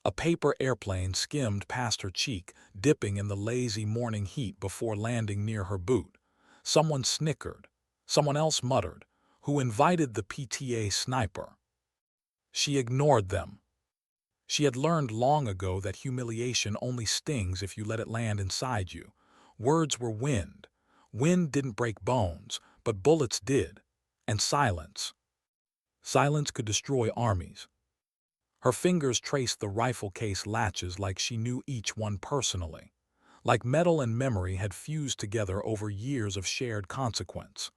A paper airplane skimmed past her cheek, dipping in the lazy morning heat before landing near her boot. Someone snickered. Someone else muttered, "Who invited the PTA sniper?" She ignored them. She had learned long ago that humiliation only stings if you let it land inside you. Words were wind. Wind didn't break bones, but bullets did. And silence. Silence could destroy armies. Her fingers traced the rifle case latches like she knew each one personally. Like metal and memory had fused together over years of shared consequence.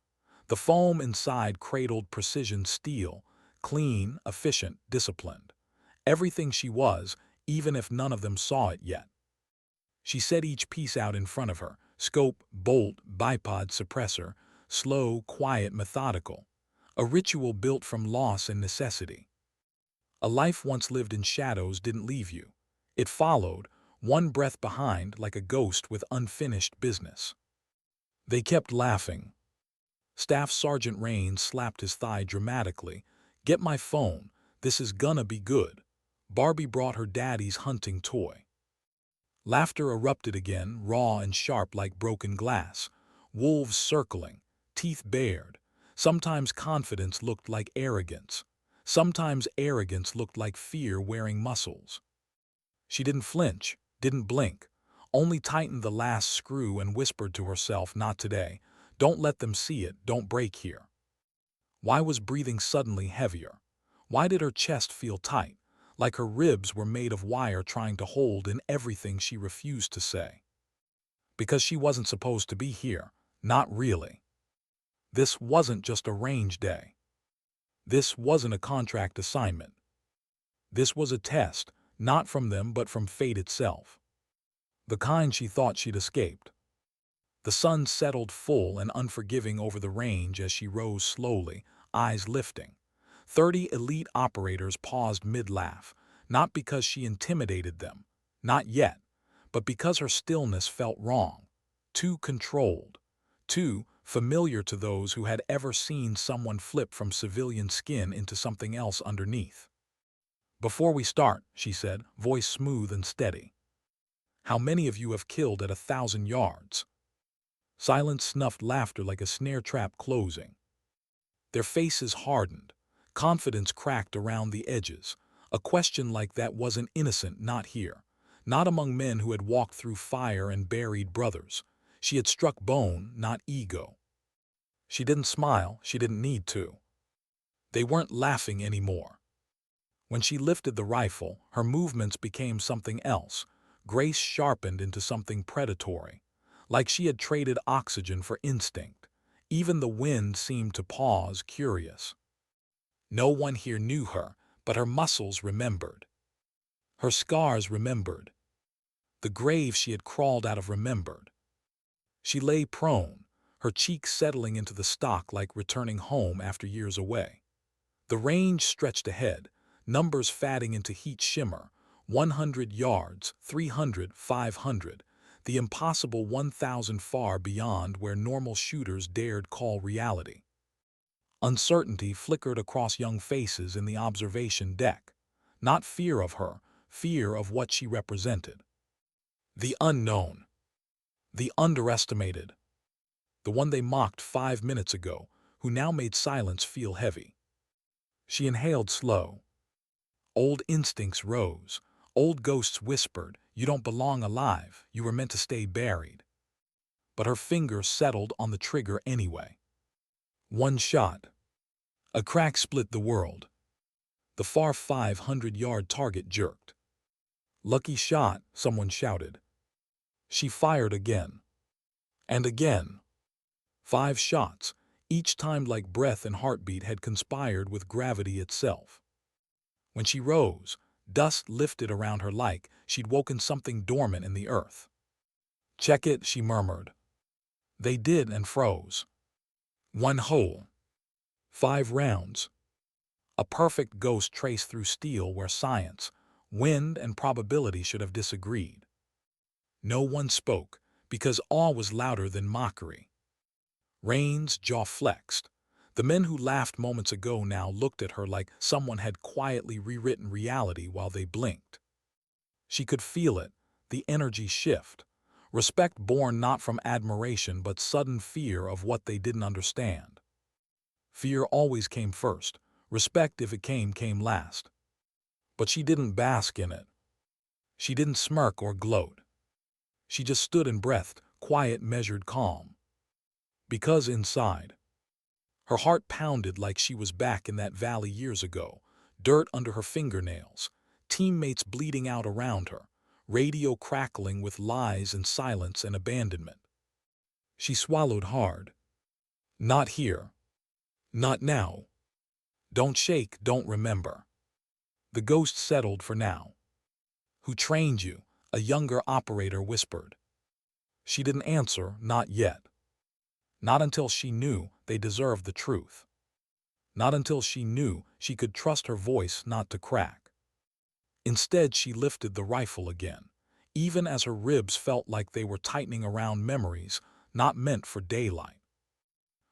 The foam inside cradled precision steel, clean, efficient, disciplined. Everything she was, even if none of them saw it yet. She set each piece out in front of her: scope, bolt, bipod, suppressor, slow, quiet, methodical. A ritual built from loss and necessity. A life once lived in shadows didn't leave you. It followed, one breath behind, like a ghost with unfinished business. They kept laughing. Staff Sergeant Raines slapped his thigh dramatically. "Get my phone. This is gonna be good." Barbie brought her daddy's hunting toy. Laughter erupted again, raw and sharp like broken glass. Wolves circling, teeth bared. Sometimes confidence looked like arrogance. Sometimes arrogance looked like fear wearing muscles. She didn't flinch, didn't blink, only tightened the last screw and whispered to herself, "Not today. Don't let them see it, don't break here." Why was breathing suddenly heavier? Why did her chest feel tight, like her ribs were made of wire trying to hold in everything she refused to say? Because she wasn't supposed to be here, not really. This wasn't just a range day. This wasn't a contract assignment. This was a test, not from them but from fate itself. The kind she thought she'd escaped. The sun settled full and unforgiving over the range as she rose slowly, eyes lifting. 30 elite operators paused mid-laugh, not because she intimidated them, not yet, but because her stillness felt wrong, too controlled, too familiar to those who had ever seen someone flip from civilian skin into something else underneath. "Before we start," she said, voice smooth and steady, "how many of you have killed at 1,000 yards?" Silence snuffed laughter like a snare trap closing. Their faces hardened. Confidence cracked around the edges. A question like that wasn't innocent, not here. Not among men who had walked through fire and buried brothers. She had struck bone, not ego. She didn't smile, she didn't need to. They weren't laughing anymore. When she lifted the rifle, her movements became something else. Grace sharpened into something predatory. Like she had traded oxygen for instinct. Even the wind seemed to pause, curious. No one here knew her, but her muscles remembered. Her scars remembered. The grave she had crawled out of remembered. She lay prone, her cheeks settling into the stock like returning home after years away. The range stretched ahead, numbers fading into heat shimmer: 100 yards, 300, 500, the impossible 1,000 far beyond where normal shooters dared call reality. Uncertainty flickered across young faces in the observation deck. Not fear of her, fear of what she represented. The unknown. The underestimated. The one they mocked 5 minutes ago, who now made silence feel heavy. She inhaled slow. Old instincts rose. Old ghosts whispered, "You don't belong alive, you were meant to stay buried." But her finger settled on the trigger anyway. One shot. A crack split the world. The far 500-yard target jerked. "Lucky shot," someone shouted. She fired again. And again. 5 shots, each timed like breath and heartbeat had conspired with gravity itself. When she rose, dust lifted around her like she'd woken something dormant in the earth. "Check it," she murmured. They did and froze. 1 hole. 5 rounds. A perfect ghost traced through steel where science, wind, and probability should have disagreed. No one spoke, because awe was louder than mockery. Rain's jaw flexed. The men who laughed moments ago now looked at her like someone had quietly rewritten reality while they blinked. She could feel it, the energy shift. Respect born not from admiration but sudden fear of what they didn't understand. Fear always came first. Respect, if it came last. But she didn't bask in it. She didn't smirk or gloat. She just stood and breathed, quiet, measured, calm. Because inside, her heart pounded like she was back in that valley years ago, dirt under her fingernails, teammates bleeding out around her, radio crackling with lies and silence and abandonment. She swallowed hard. Not here. Not now. Don't shake, don't remember. The ghost settled for now. Who trained you? A younger operator whispered. She didn't answer, not yet. Not until she knew they deserved the truth. Not until she knew she could trust her voice not to crack. Instead, she lifted the rifle again, even as her ribs felt like they were tightening around memories not meant for daylight.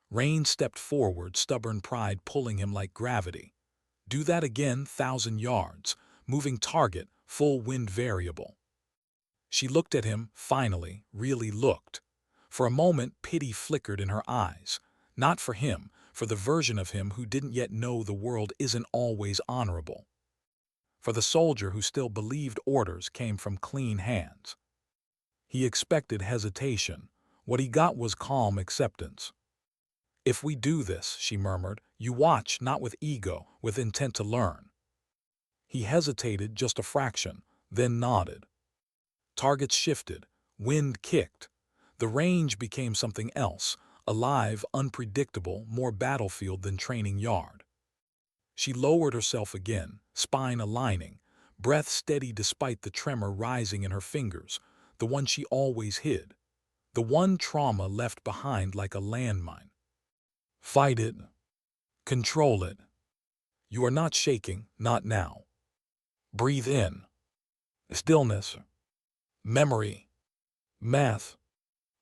Rain stepped forward, stubborn pride pulling him like gravity. Do that again, 1,000 yards, moving target, full wind variable. She looked at him, finally, really looked. For a moment, pity flickered in her eyes. Not for him, for the version of him who didn't yet know the world isn't always honorable. For the soldier who still believed orders came from clean hands. He expected hesitation. What he got was calm acceptance. If we do this, she murmured, you watch, not with ego, with intent to learn. He hesitated just a fraction, then nodded. Targets shifted, wind kicked. The range became something else, alive, unpredictable, more battlefield than training yard. She lowered herself again, spine aligning, breath steady despite the tremor rising in her fingers, the one she always hid, the one trauma left behind like a landmine. Fight it. Control it. You are not shaking, not now. Breathe in. Stillness. Memory. Math.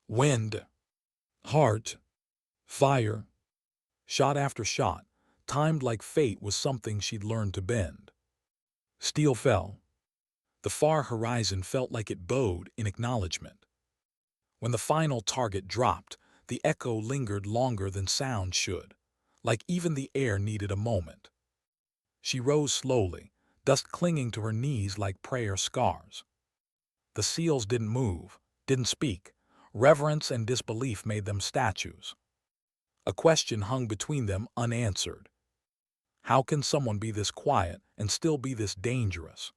Wind. Heart. Fire. Shot after shot, timed like fate was something she'd learned to bend. Steel fell. The far horizon felt like it bowed in acknowledgement. When the final target dropped, the echo lingered longer than sound should, like even the air needed a moment. She rose slowly, dust clinging to her knees like prayer scars. The seals didn't move, didn't speak. Reverence and disbelief made them statues. A question hung between them unanswered. How can someone be this quiet and still be this dangerous?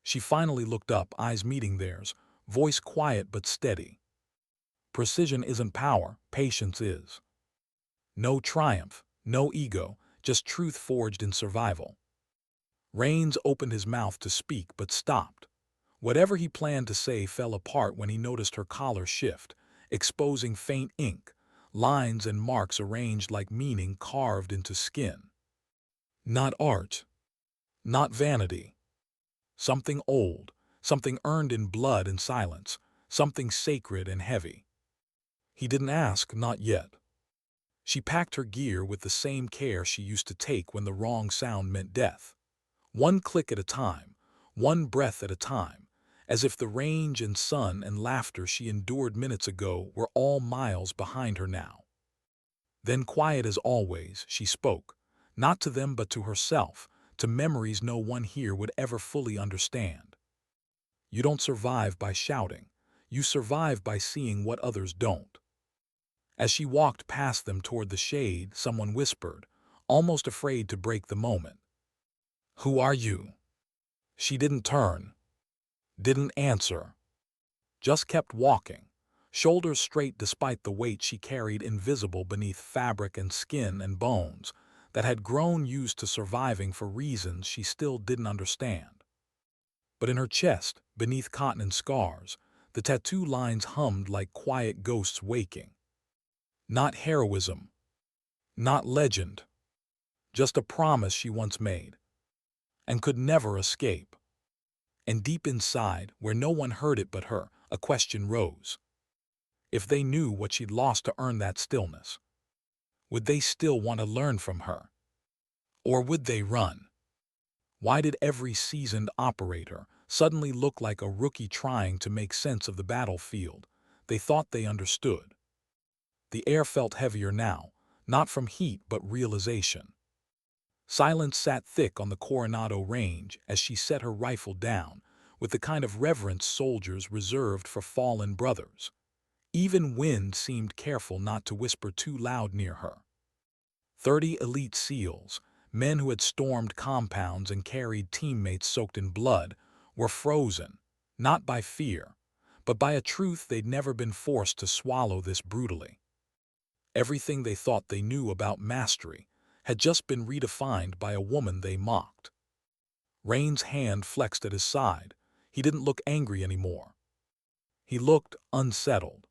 She finally looked up, eyes meeting theirs, voice quiet but steady. Precision isn't power, patience is. No triumph, no ego, just truth forged in survival. Rains opened his mouth to speak but stopped. Whatever he planned to say fell apart when he noticed her collar shift, exposing faint ink, lines and marks arranged like meaning carved into skin. Not art, not vanity. Something old, something earned in blood and silence, something sacred and heavy. He didn't ask, not yet. She packed her gear with the same care she used to take when the wrong sound meant death. One click at a time, one breath at a time, as if the range and sun and laughter she endured minutes ago were all miles behind her now. Then, quiet as always, she spoke, not to them but to herself, to memories no one here would ever fully understand. You don't survive by shouting. You survive by seeing what others don't. As she walked past them toward the shade, someone whispered, almost afraid to break the moment. Who are you? She didn't turn, didn't answer, just kept walking, shoulders straight despite the weight she carried invisible beneath fabric and skin and bones that had grown used to surviving for reasons she still didn't understand. But in her chest, beneath cotton and scars, the tattoo lines hummed like quiet ghosts waking. Not heroism, not legend, just a promise she once made, and could never escape. And deep inside, where no one heard it but her, a question rose. If they knew what she'd lost to earn that stillness, would they still want to learn from her? Or would they run? Why did every seasoned operator, suddenly looked like a rookie trying to make sense of the battlefield. They thought they understood. The air felt heavier now, not from heat but realization. Silence sat thick on the Coronado Range as she set her rifle down, with the kind of reverence soldiers reserved for fallen brothers. Even wind seemed careful not to whisper too loud near her. 30 elite SEALs, men who had stormed compounds and carried teammates soaked in blood, were frozen, not by fear, but by a truth they'd never been forced to swallow this brutally. Everything they thought they knew about mastery had just been redefined by a woman they mocked. Rain's hand flexed at his side. He didn't look angry anymore. He looked unsettled,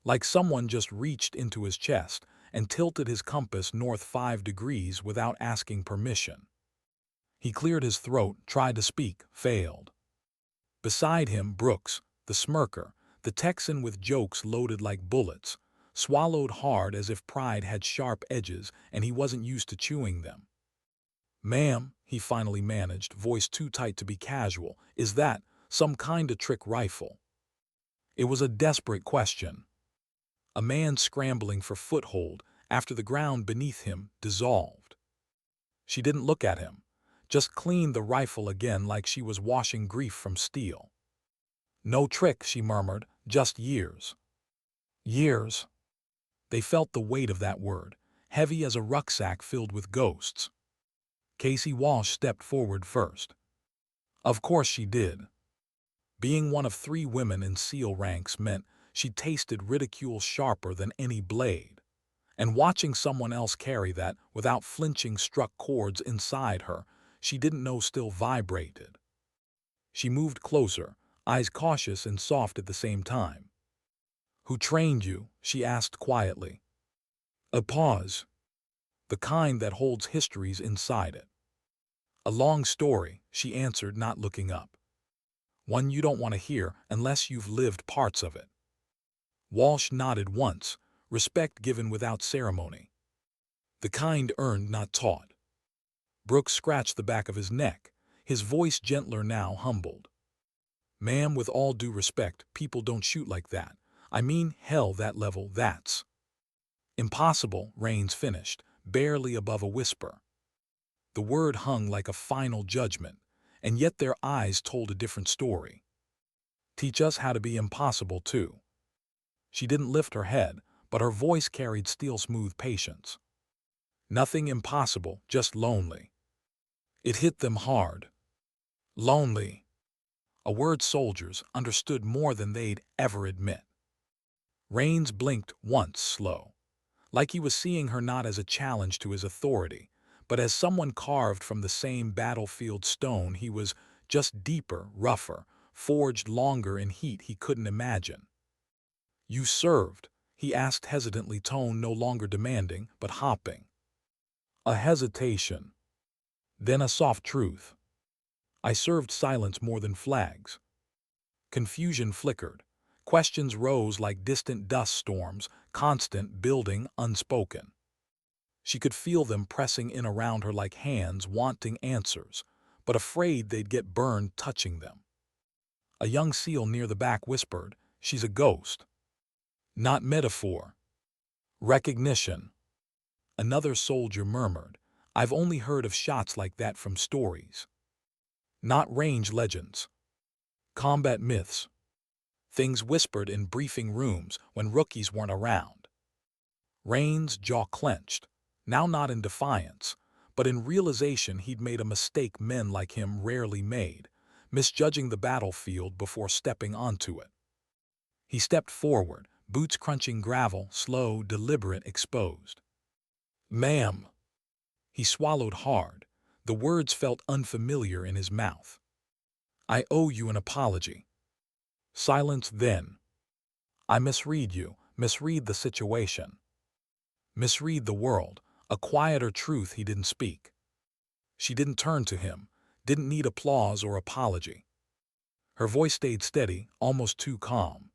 like someone just reached into his chest and tilted his compass north 5 degrees without asking permission. He cleared his throat, tried to speak, failed. Beside him, Brooks, the smirker, the Texan with jokes loaded like bullets, swallowed hard as if pride had sharp edges and he wasn't used to chewing them. "Ma'am," he finally managed, voice too tight to be casual, "is that some kind of trick rifle?" It was a desperate question. A man scrambling for foothold after the ground beneath him dissolved. She didn't look at him, just cleaned the rifle again like she was washing grief from steel. "No trick," she murmured, "just years." Years. They felt the weight of that word, heavy as a rucksack filled with ghosts. Casey Walsh stepped forward first. Of course she did. Being one of 3 women in SEAL ranks meant she tasted ridicule sharper than any blade, and watching someone else carry that without flinching struck chords inside her she didn't know still vibrated. She moved closer, eyes cautious and soft at the same time. "Who trained you?" she asked quietly. A pause. The kind that holds histories inside it. "A long story," she answered, not looking up. "One you don't want to hear unless you've lived parts of it." Walsh nodded once, respect given without ceremony. The kind earned, not taught. Brooks scratched the back of his neck, his voice gentler now, humbled. "Ma'am, with all due respect, people don't shoot like that. I mean, hell, that level, that's..." "Impossible," Raines finished, barely above a whisper. The word hung like a final judgment, and yet their eyes told a different story. "Teach us how to be impossible, too." She didn't lift her head, but her voice carried steel-smooth patience. "Nothing impossible, just lonely." It hit them hard. Lonely. A word soldiers understood more than they'd ever admit. Raines blinked once, slow, like he was seeing her not as a challenge to his authority, but as someone carved from the same battlefield stone he was, just deeper, rougher, forged longer in heat he couldn't imagine. "You served?" he asked hesitantly, tone no longer demanding, but hopping. A hesitation. Then a soft truth. "I served." Silence more than flags. Confusion flickered. Questions rose like distant dust storms, constant, building, unspoken. She could feel them pressing in around her like hands wanting answers, but afraid they'd get burned touching them. A young SEAL near the back whispered, "She's a ghost." "Not metaphor. Recognition." Another soldier murmured, "I've only heard of shots like that from stories. Not range legends. Combat myths. Things whispered in briefing rooms when rookies weren't around." Raines' jaw clenched, now not in defiance, but in realization he'd made a mistake men like him rarely made, misjudging the battlefield before stepping onto it. He stepped forward, boots crunching gravel, slow, deliberate, exposed. "Ma'am." He swallowed hard. The words felt unfamiliar in his mouth. "I owe you an apology." Silence then. "I misread you, misread the situation. Misread the world," a quieter truth he didn't speak. She didn't turn to him, didn't need applause or apology. Her voice stayed steady, almost too calm.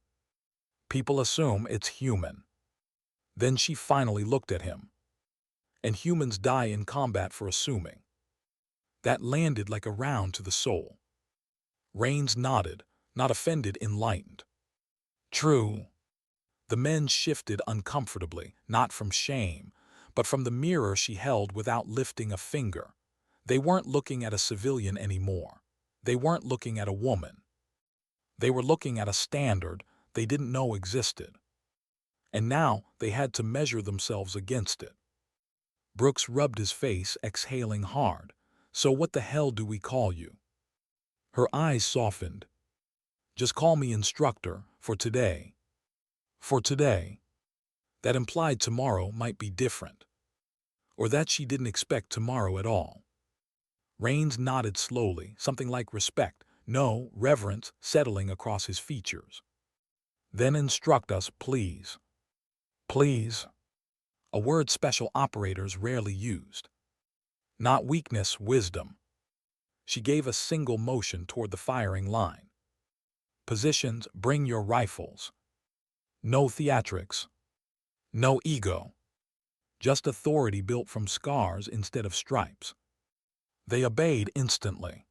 "People assume it's human." Then she finally looked at him. "And humans die in combat for assuming." That landed like a round to the soul. Rains nodded, not offended, enlightened. True. The men shifted uncomfortably, not from shame, but from the mirror she held without lifting a finger. They weren't looking at a civilian anymore. They weren't looking at a woman. They were looking at a standard they didn't know existed. And now they had to measure themselves against it. Brooks rubbed his face, exhaling hard. So what the hell do we call you? Her eyes softened. Just call me instructor, for today. For today. That implied tomorrow might be different. Or that she didn't expect tomorrow at all. Rains nodded slowly, something like respect, no, reverence, settling across his features. Then instruct us, please. Please. A word special operators rarely used. Not weakness, wisdom. She gave a single motion toward the firing line. Positions, bring your rifles. No theatrics. No ego. Just authority built from scars instead of stripes. They obeyed instantly.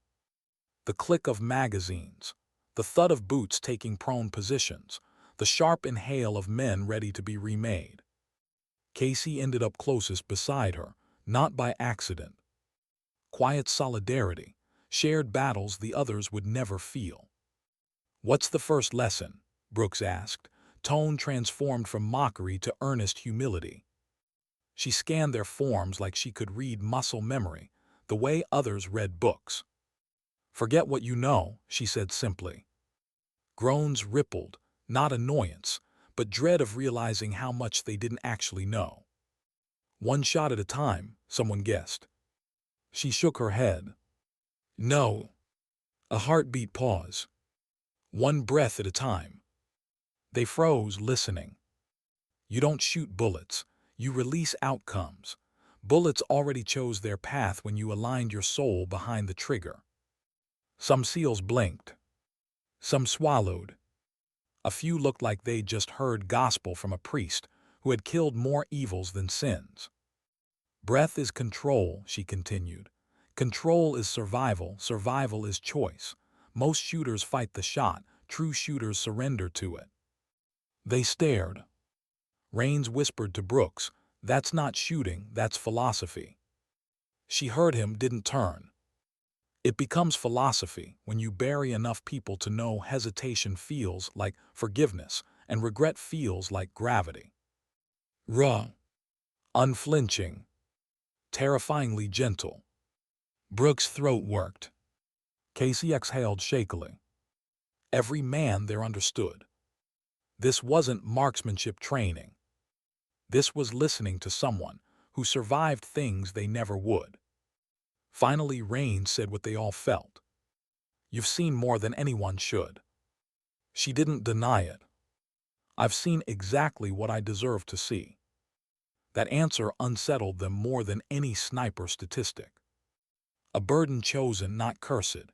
The click of magazines, the thud of boots taking prone positions, the sharp inhale of men ready to be remade. Casey ended up closest beside her, not by accident. Quiet solidarity, shared battles the others would never feel. What's the first lesson? Brooks asked, tone transformed from mockery to earnest humility. She scanned their forms like she could read muscle memory, the way others read books. Forget what you know, she said simply. Groans rippled, not annoyance, but dread of realizing how much they didn't actually know. One shot at a time, someone guessed. She shook her head. No. A heartbeat pause. One breath at a time. They froze, listening. You don't shoot bullets. You release outcomes. Bullets already chose their path when you aligned your soul behind the trigger. Some seals blinked. Some swallowed. A few looked like they'd just heard gospel from a priest who had killed more evils than sins. Breath is control, she continued. Control is survival, survival is choice. Most shooters fight the shot, true shooters surrender to it. They stared. Rains whispered to Brooks, that's not shooting, that's philosophy. She heard him, didn't turn. It becomes philosophy when you bury enough people to know hesitation feels like forgiveness and regret feels like gravity. Raw. Unflinching. Terrifyingly gentle. Brooks' throat worked. Casey exhaled shakily. Every man there understood. This wasn't marksmanship training. This was listening to someone who survived things they never would. Finally, Rains said what they all felt. You've seen more than anyone should. She didn't deny it. I've seen exactly what I deserve to see. That answer unsettled them more than any sniper statistic. A burden chosen, not cursed.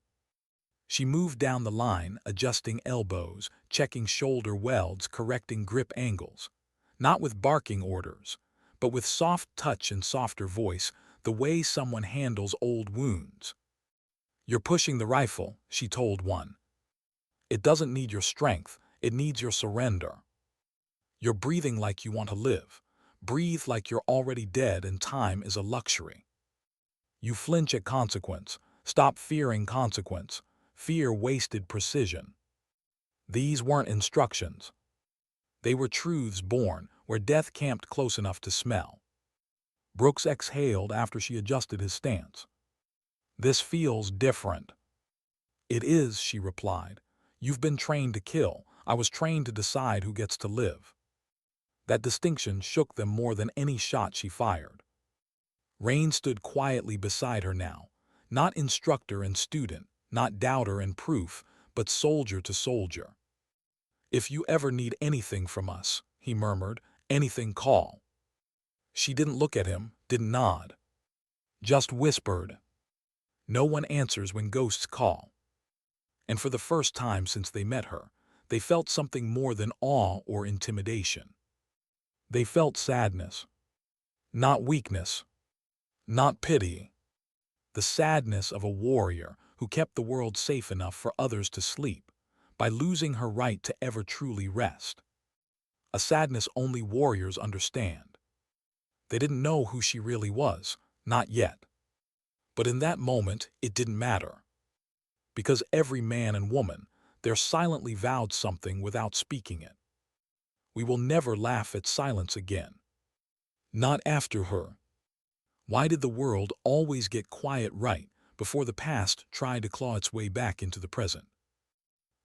She moved down the line, adjusting elbows, checking shoulder welds, correcting grip angles. Not with barking orders, but with soft touch and softer voice, the way someone handles old wounds. You're pushing the rifle, she told one. It doesn't need your strength, it needs your surrender. You're breathing like you want to live. Breathe like you're already dead and time is a luxury. You flinch at consequence. Stop fearing consequence. Fear wasted precision. These weren't instructions. They were truths born where death camped close enough to smell. Brooks exhaled after she adjusted his stance. This feels different. It is, she replied. You've been trained to kill. I was trained to decide who gets to live. That distinction shook them more than any shot she fired. Rain stood quietly beside her now, not instructor and student, not doubter and proof, but soldier to soldier. If you ever need anything from us, he murmured, anything call. She didn't look at him, didn't nod. Just whispered. No one answers when ghosts call. And for the first time since they met her, they felt something more than awe or intimidation. They felt sadness. Not weakness. Not pity. The sadness of a warrior who who kept the world safe enough for others to sleep, by losing her right to ever truly rest. A sadness only warriors understand. They didn't know who she really was, not yet. But in that moment, it didn't matter. Because every man and woman, there silently vowed something without speaking it. We will never laugh at silence again. Not after her. Why did the world always get quiet right before the past tried to claw its way back into the present?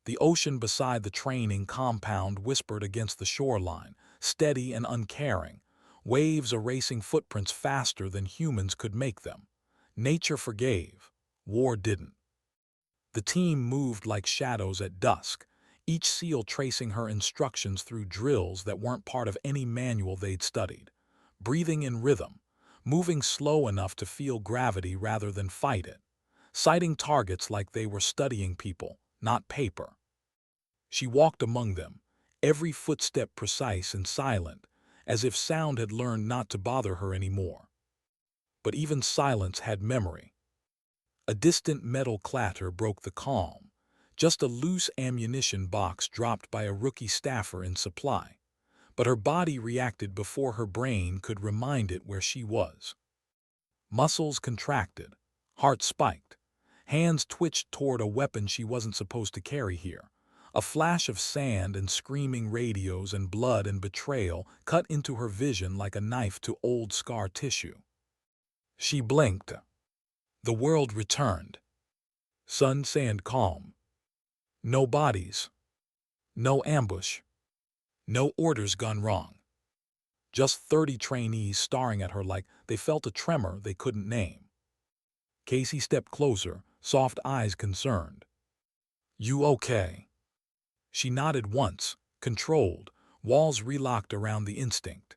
The ocean beside the training compound whispered against the shoreline, steady and uncaring, waves erasing footprints faster than humans could make them. Nature forgave, war didn't. The team moved like shadows at dusk, each SEAL tracing her instructions through drills that weren't part of any manual they'd studied, breathing in rhythm, moving slow enough to feel gravity rather than fight it, sighting targets like they were studying people, not paper. She walked among them, every footstep precise and silent, as if sound had learned not to bother her anymore. But even silence had memory. A distant metal clatter broke the calm, just a loose ammunition box dropped by a rookie staffer in supply. But her body reacted before her brain could remind it where she was. Muscles contracted, heart spiked, hands twitched toward a weapon she wasn't supposed to carry here. A flash of sand and screaming radios and blood and betrayal cut into her vision like a knife to old scar tissue. She blinked. The world returned. Sun, sand, calm. No bodies. No ambush. No orders gone wrong. Just 30 trainees staring at her like they felt a tremor they couldn't name. Casey stepped closer, soft eyes concerned. "You okay?" She nodded once, controlled, walls relocked around the instinct.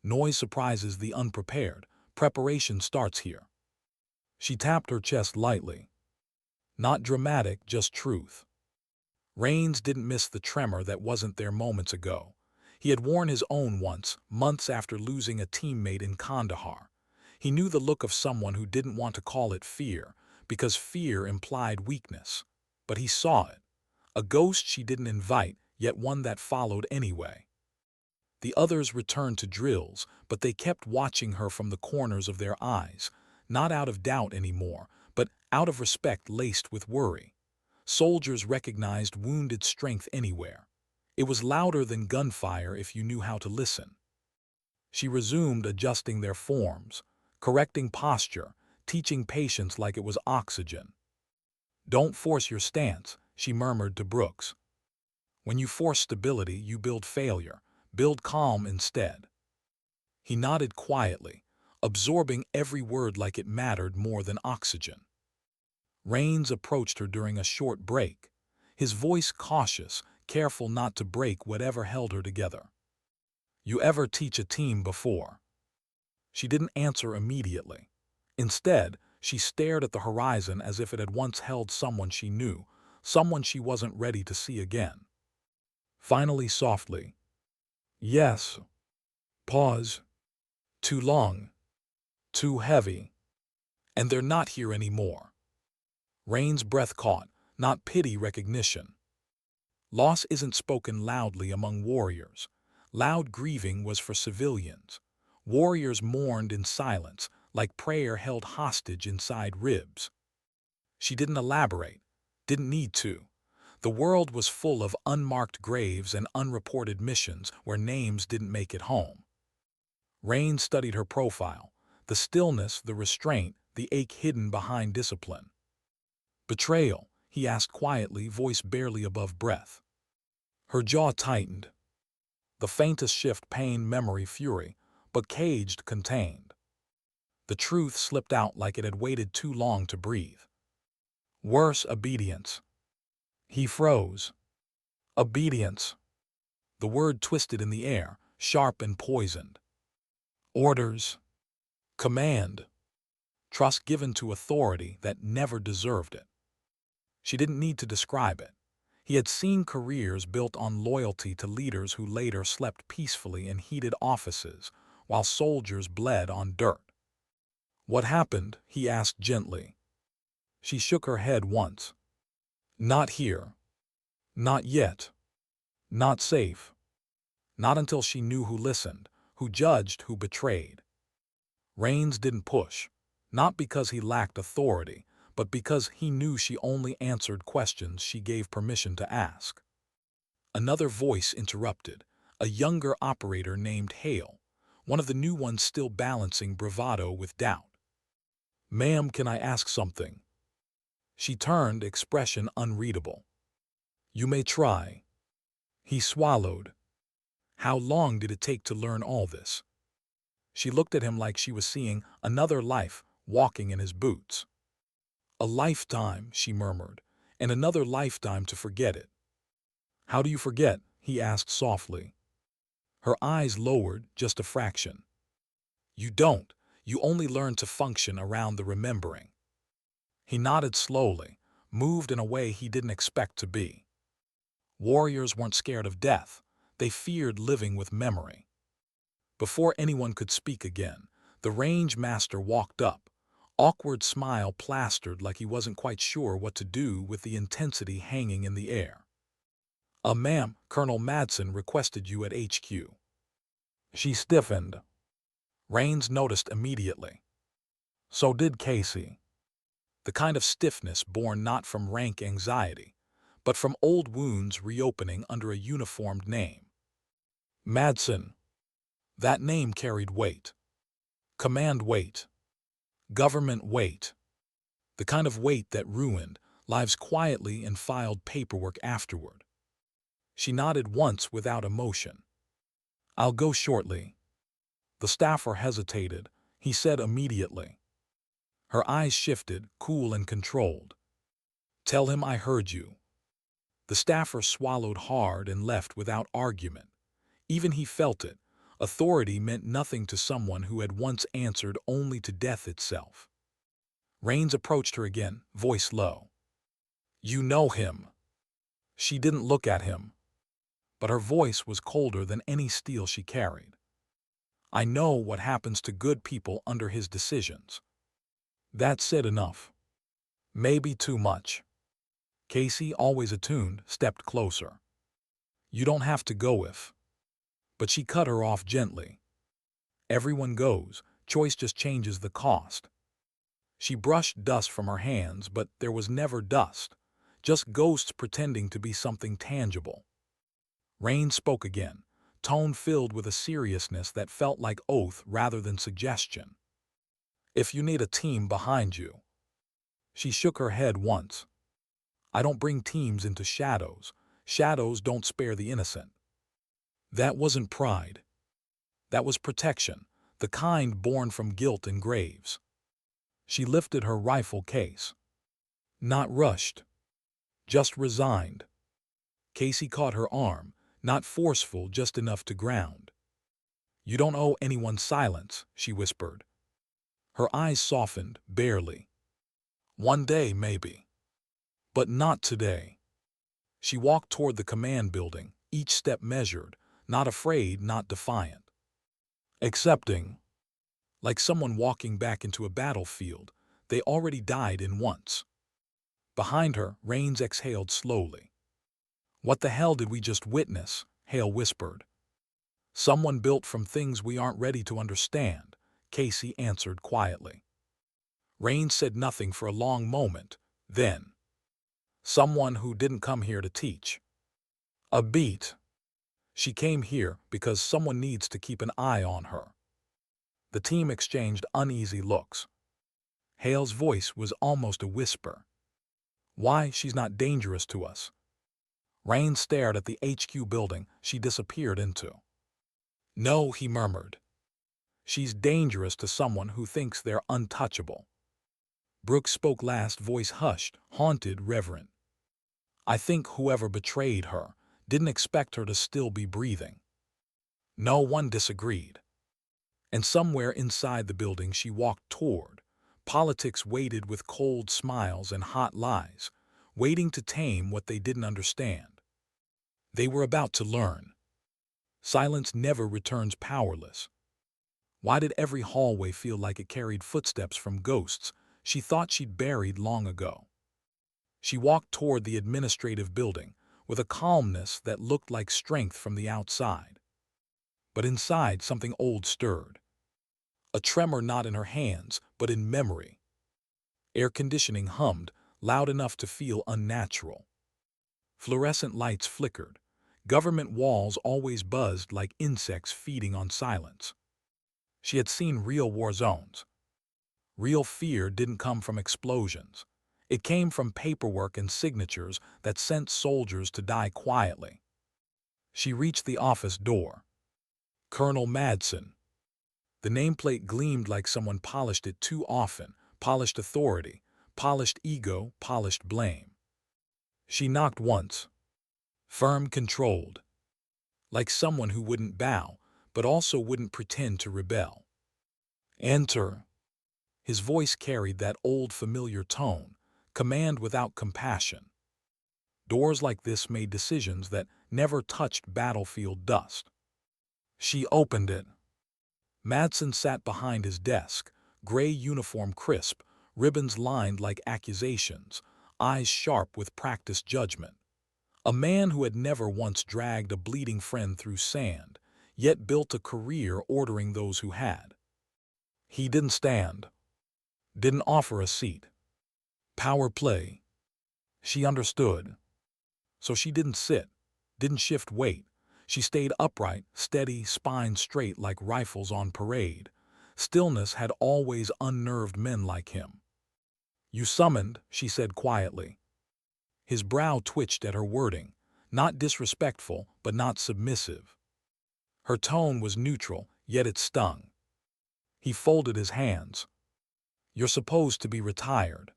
Noise surprises the unprepared. Preparation starts here. She tapped her chest lightly. Not dramatic, just truth. Rains didn't miss the tremor that wasn't there moments ago. He had worn his own once, months after losing a teammate in Kandahar. He knew the look of someone who didn't want to call it fear, because fear implied weakness. But he saw it. A ghost she didn't invite, yet one that followed anyway. The others returned to drills, but they kept watching her from the corners of their eyes, not out of doubt anymore, but out of respect laced with worry. Soldiers recognized wounded strength anywhere. It was louder than gunfire if you knew how to listen. She resumed adjusting their forms, correcting posture, teaching patience like it was oxygen. "Don't force your stance," she murmured to Brooks. "When you force stability, you build failure. Build calm instead." He nodded quietly, absorbing every word like it mattered more than oxygen. Rains approached her during a short break, his voice cautious, careful not to break whatever held her together. "You ever teach a team before?" She didn't answer immediately. Instead, she stared at the horizon as if it had once held someone she knew, someone she wasn't ready to see again. Finally, softly, "Yes." Pause. "Too long. Too heavy. And they're not here anymore." Rain's breath caught, not pity, recognition. Loss isn't spoken loudly among warriors. Loud grieving was for civilians. Warriors mourned in silence, like prayer held hostage inside ribs. She didn't elaborate, didn't need to. The world was full of unmarked graves and unreported missions where names didn't make it home. Rain studied her profile, the stillness, the restraint, the ache hidden behind discipline. "Betrayal?" he asked quietly, voice barely above breath. Her jaw tightened. The faintest shift, pain, memory, fury, but caged, contained. The truth slipped out like it had waited too long to breathe. "Worse, obedience." He froze. "Obedience." The word twisted in the air, sharp and poisoned. "Orders. Command. Trust given to authority that never deserved it." She didn't need to describe it. He had seen careers built on loyalty to leaders who later slept peacefully in heated offices, while soldiers bled on dirt. "What happened?" he asked gently. She shook her head once. Not here. Not yet. Not safe. Not until she knew who listened, who judged, who betrayed. Rains didn't push, not because he lacked authority, but because he knew she only answered questions she gave permission to ask. Another voice interrupted, a younger operator named Hale, one of the new ones still balancing bravado with doubt. "Ma'am, can I ask something?" She turned, expression unreadable. "You may try." He swallowed. How long did it take to learn all this? She looked at him like she was seeing another life walking in his boots. "A lifetime," she murmured, "and another lifetime to forget it." "How do you forget?" he asked softly. Her eyes lowered just a fraction. "You don't. You only learn to function around the remembering." He nodded slowly, moved in a way he didn't expect to be. Warriors weren't scared of death. They feared living with memory. Before anyone could speak again, the range master walked up, awkward smile plastered like he wasn't quite sure what to do with the intensity hanging in the air. Ma'am, Colonel Madsen requested you at HQ." She stiffened. Rains noticed immediately. So did Casey. The kind of stiffness born not from rank anxiety, but from old wounds reopening under a uniformed name. Madsen. That name carried weight. Command weight. Government weight. The kind of weight that ruined lives quietly and filed paperwork afterward. She nodded once without emotion. "I'll go shortly." The staffer hesitated. He said immediately. Her eyes shifted, cool and controlled. "Tell him I heard you." The staffer swallowed hard and left without argument. Even he felt it. Authority meant nothing to someone who had once answered only to death itself. Rains approached her again, voice low. "You know him." She didn't look at him, but her voice was colder than any steel she carried. "I know what happens to good people under his decisions." That said enough. Maybe too much. Casey, always attuned, stepped closer. "You don't have to go if." But she cut her off gently. "Everyone goes. Choice just changes the cost." She brushed dust from her hands, but there was never dust, just ghosts pretending to be something tangible. Rain spoke again, tone filled with a seriousness that felt like oath rather than suggestion. "If you need a team behind you." She shook her head once. "I don't bring teams into shadows. Shadows don't spare the innocent." That wasn't pride. That was protection, the kind born from guilt and graves. She lifted her rifle case. Not rushed. Just resigned. Casey caught her arm, not forceful, just enough to ground. "You don't owe anyone silence," she whispered. Her eyes softened, barely. "One day, maybe. But not today." She walked toward the command building, each step measured, not afraid, not defiant. Accepting. Like someone walking back into a battlefield they already died in once. Behind her, Rains exhaled slowly. "What the hell did we just witness?" Hale whispered. "Someone built from things we aren't ready to understand," Casey answered quietly. Rains said nothing for a long moment, then, "Someone who didn't come here to teach." A beat. "She came here because someone needs to keep an eye on her." The team exchanged uneasy looks. Hale's voice was almost a whisper. "Why, she's not dangerous to us." Rain stared at the HQ building she disappeared into. "No," he murmured. "She's dangerous to someone who thinks they're untouchable." Brooks spoke last, voice hushed, haunted, reverent. "I think whoever betrayed her didn't expect her to still be breathing." No one disagreed. And somewhere inside the building she walked toward, politics waited with cold smiles and hot lies, waiting to tame what they didn't understand. They were about to learn. Silence never returns powerless. Why did every hallway feel like it carried footsteps from ghosts, she thought she'd buried long ago. She walked toward the administrative building with a calmness that looked like strength from the outside. But inside, something old stirred. A tremor not in her hands, but in memory. Air conditioning hummed, loud enough to feel unnatural. Fluorescent lights flickered. Government walls always buzzed like insects feeding on silence. She had seen real war zones. Real fear didn't come from explosions. It came from paperwork and signatures that sent soldiers to die quietly. She reached the office door. Colonel Madsen. The nameplate gleamed like someone polished it too often, polished authority, polished ego, polished blame. She knocked once. Firm, controlled. Like someone who wouldn't bow, but also wouldn't pretend to rebel. Enter. His voice carried that old familiar tone, command without compassion. Doors like this made decisions that never touched battlefield dust. She opened it. Madsen sat behind his desk, gray uniform crisp, ribbons lined like accusations, eyes sharp with practiced judgment. A man who had never once dragged a bleeding friend through sand, yet built a career ordering those who had. He didn't stand. Didn't offer a seat. Power play. She understood. So she didn't sit, didn't shift weight. She stayed upright, steady, spine straight like rifles on parade. Stillness had always unnerved men like him. "You summoned," she said quietly. His brow twitched at her wording, not disrespectful, but not submissive. Her tone was neutral, yet it stung. He folded his hands. "You're supposed to be retired."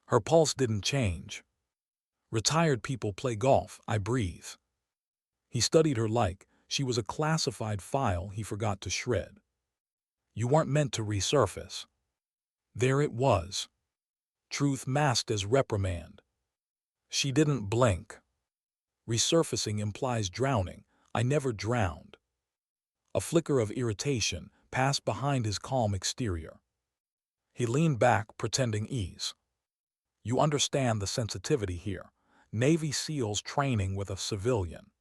Her pulse didn't change. "Retired people play golf," I breathe. He studied her like she was a classified file he forgot to shred. "You weren't meant to resurface." There it was. Truth masked as reprimand. She didn't blink. Resurfacing implies drowning. I never drowned. A flicker of irritation passed behind his calm exterior. He leaned back, pretending ease. "You understand the sensitivity here. Navy SEALs training with a civilian."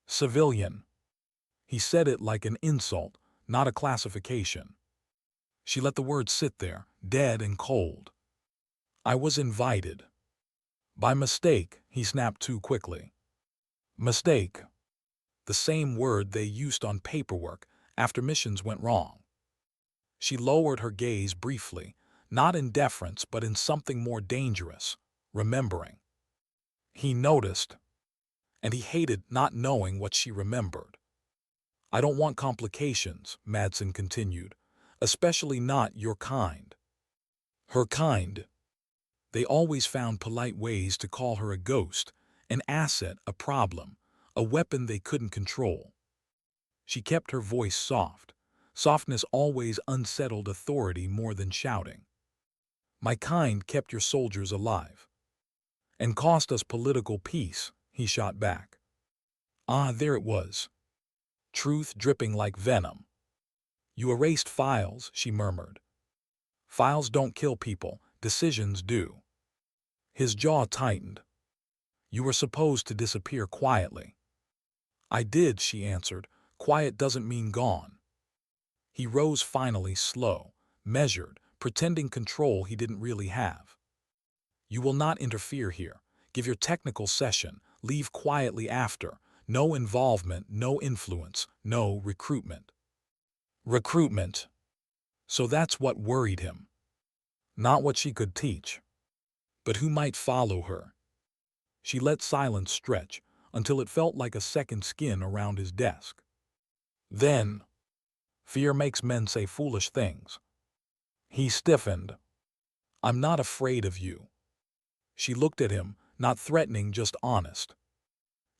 Civilian. He said it like an insult, not a classification. She let the word sit there, dead and cold. "I was invited." "By mistake," he snapped too quickly. Mistake. The same word they used on paperwork after missions went wrong. She lowered her gaze briefly, not in deference but in something more dangerous, remembering. He noticed, and he hated not knowing what she remembered. "I don't want complications," Madsen continued, "especially not your kind." Her kind. They always found polite ways to call her a ghost, an asset, a problem, a weapon they couldn't control. She kept her voice soft. Softness always unsettled authority more than shouting. "My kind kept your soldiers alive." "And cost us political peace," he shot back. Ah, there it was. Truth dripping like venom. "You erased files," she murmured. "Files don't kill people, decisions do." His jaw tightened. "You were supposed to disappear quietly." "I did," she answered. "Quiet doesn't mean gone." He rose finally, slow, measured, pretending control he didn't really have. "You will not interfere here. Give your technical session. Leave quietly after. No involvement, no influence, no recruitment." Recruitment. So that's what worried him. Not what she could teach, but who might follow her. She let silence stretch until it felt like a second skin around his desk. Then, "Fear makes men say foolish things." He stiffened. "I'm not afraid of you." She looked at him, not threatening, just honest.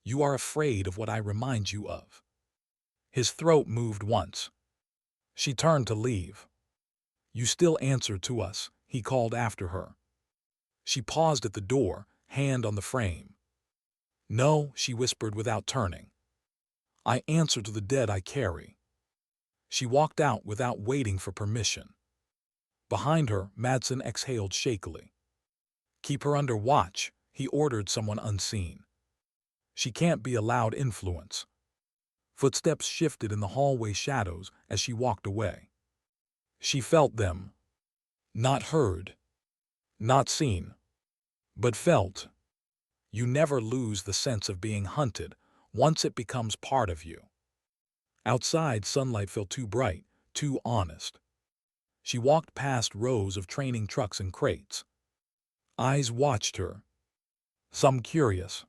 "You are afraid of what I remind you of." His throat moved once. She turned to leave. "You still answer to us," he called after her. She paused at the door, hand on the frame. "No," she whispered without turning. "I answer to the dead I carry." She walked out without waiting for permission. Behind her, Madsen exhaled shakily. Keep her under watch, he ordered someone unseen. She can't be allowed influence. Footsteps shifted in the hallway shadows as she walked away. She felt them. Not heard. Not seen. But felt. You never lose the sense of being hunted once it becomes part of you. Outside, sunlight felt too bright, too honest. She walked past rows of training trucks and crates. Eyes watched her. Some curious.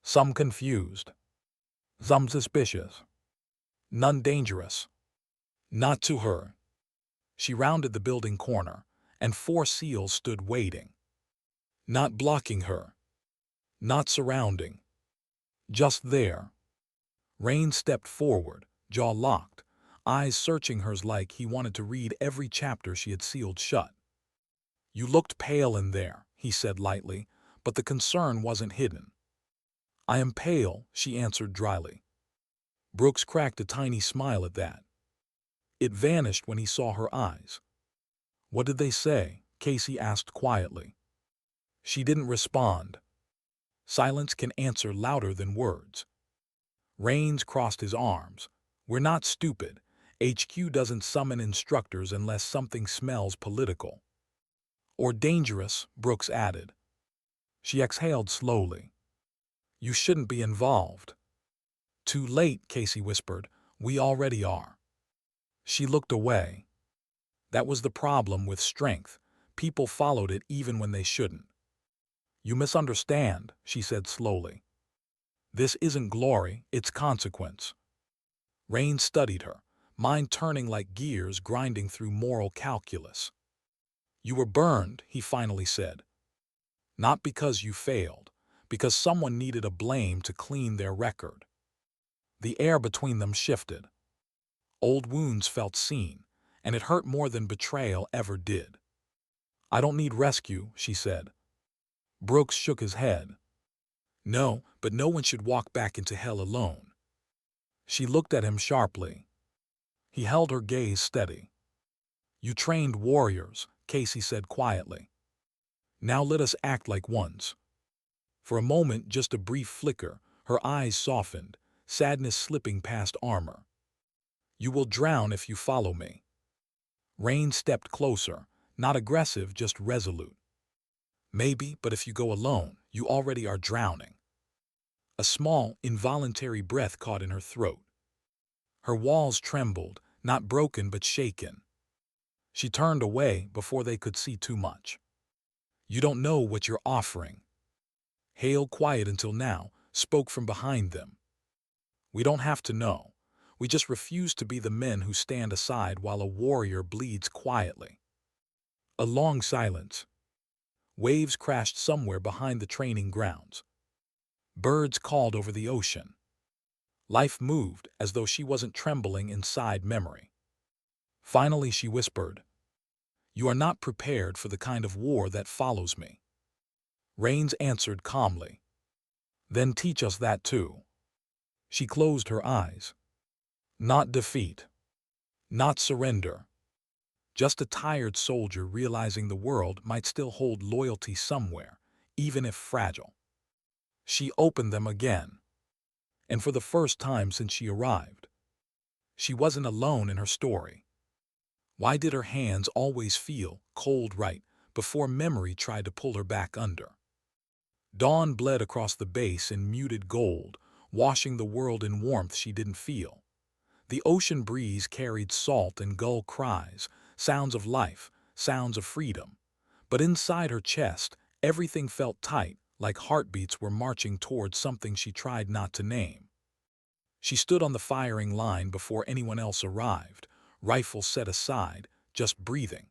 Some confused. Some suspicious. None dangerous. Not to her. She rounded the building corner, and 4 SEALs stood waiting. Not blocking her. Not surrounding. Just there. Rain stepped forward, jaw locked, eyes searching hers like he wanted to read every chapter she had sealed shut. You looked pale in there, he said lightly, but the concern wasn't hidden. I am pale, she answered dryly. Brooks cracked a tiny smile at that. It vanished when he saw her eyes. What did they say? Casey asked quietly. She didn't respond. Silence can answer louder than words. Rains crossed his arms. We're not stupid. HQ doesn't summon instructors unless something smells political. Or dangerous, Brooks added. She exhaled slowly. You shouldn't be involved. Too late, Casey whispered. We already are. She looked away. That was the problem with strength. People followed it even when they shouldn't. You misunderstand, she said slowly. This isn't glory, it's consequence. Rain studied her, mind turning like gears grinding through moral calculus. You were burned, he finally said. Not because you failed, because someone needed a blame to clean their record. The air between them shifted. Old wounds felt seen, and it hurt more than betrayal ever did. I don't need rescue, she said. Brooks shook his head. No, but no one should walk back into hell alone. She looked at him sharply. He held her gaze steady. You trained warriors, Casey said quietly. Now let us act like ones. For a moment, just a brief flicker, her eyes softened, sadness slipping past armor. You will drown if you follow me. Rain stepped closer, not aggressive, just resolute. Maybe, but if you go alone, you already are drowning. A small, involuntary breath caught in her throat. Her walls trembled, not broken but shaken. She turned away before they could see too much. You don't know what you're offering. Hale, quiet until now, spoke from behind them. We don't have to know. We just refuse to be the men who stand aside while a warrior bleeds quietly. A long silence. Waves crashed somewhere behind the training grounds. Birds called over the ocean. Life moved as though she wasn't trembling inside memory. Finally she whispered, You are not prepared for the kind of war that follows me. Rains answered calmly. Then teach us that too. She closed her eyes. Not defeat. Not surrender. Just a tired soldier realizing the world might still hold loyalty somewhere, even if fragile. She opened them again. And for the first time since she arrived, she wasn't alone in her story. Why did her hands always feel cold right before memory tried to pull her back under? Dawn bled across the base in muted gold, washing the world in warmth she didn't feel. The ocean breeze carried salt and gull cries, sounds of life, sounds of freedom. But inside her chest, everything felt tight, like heartbeats were marching towards something she tried not to name. She stood on the firing line before anyone else arrived, rifle set aside, just breathing,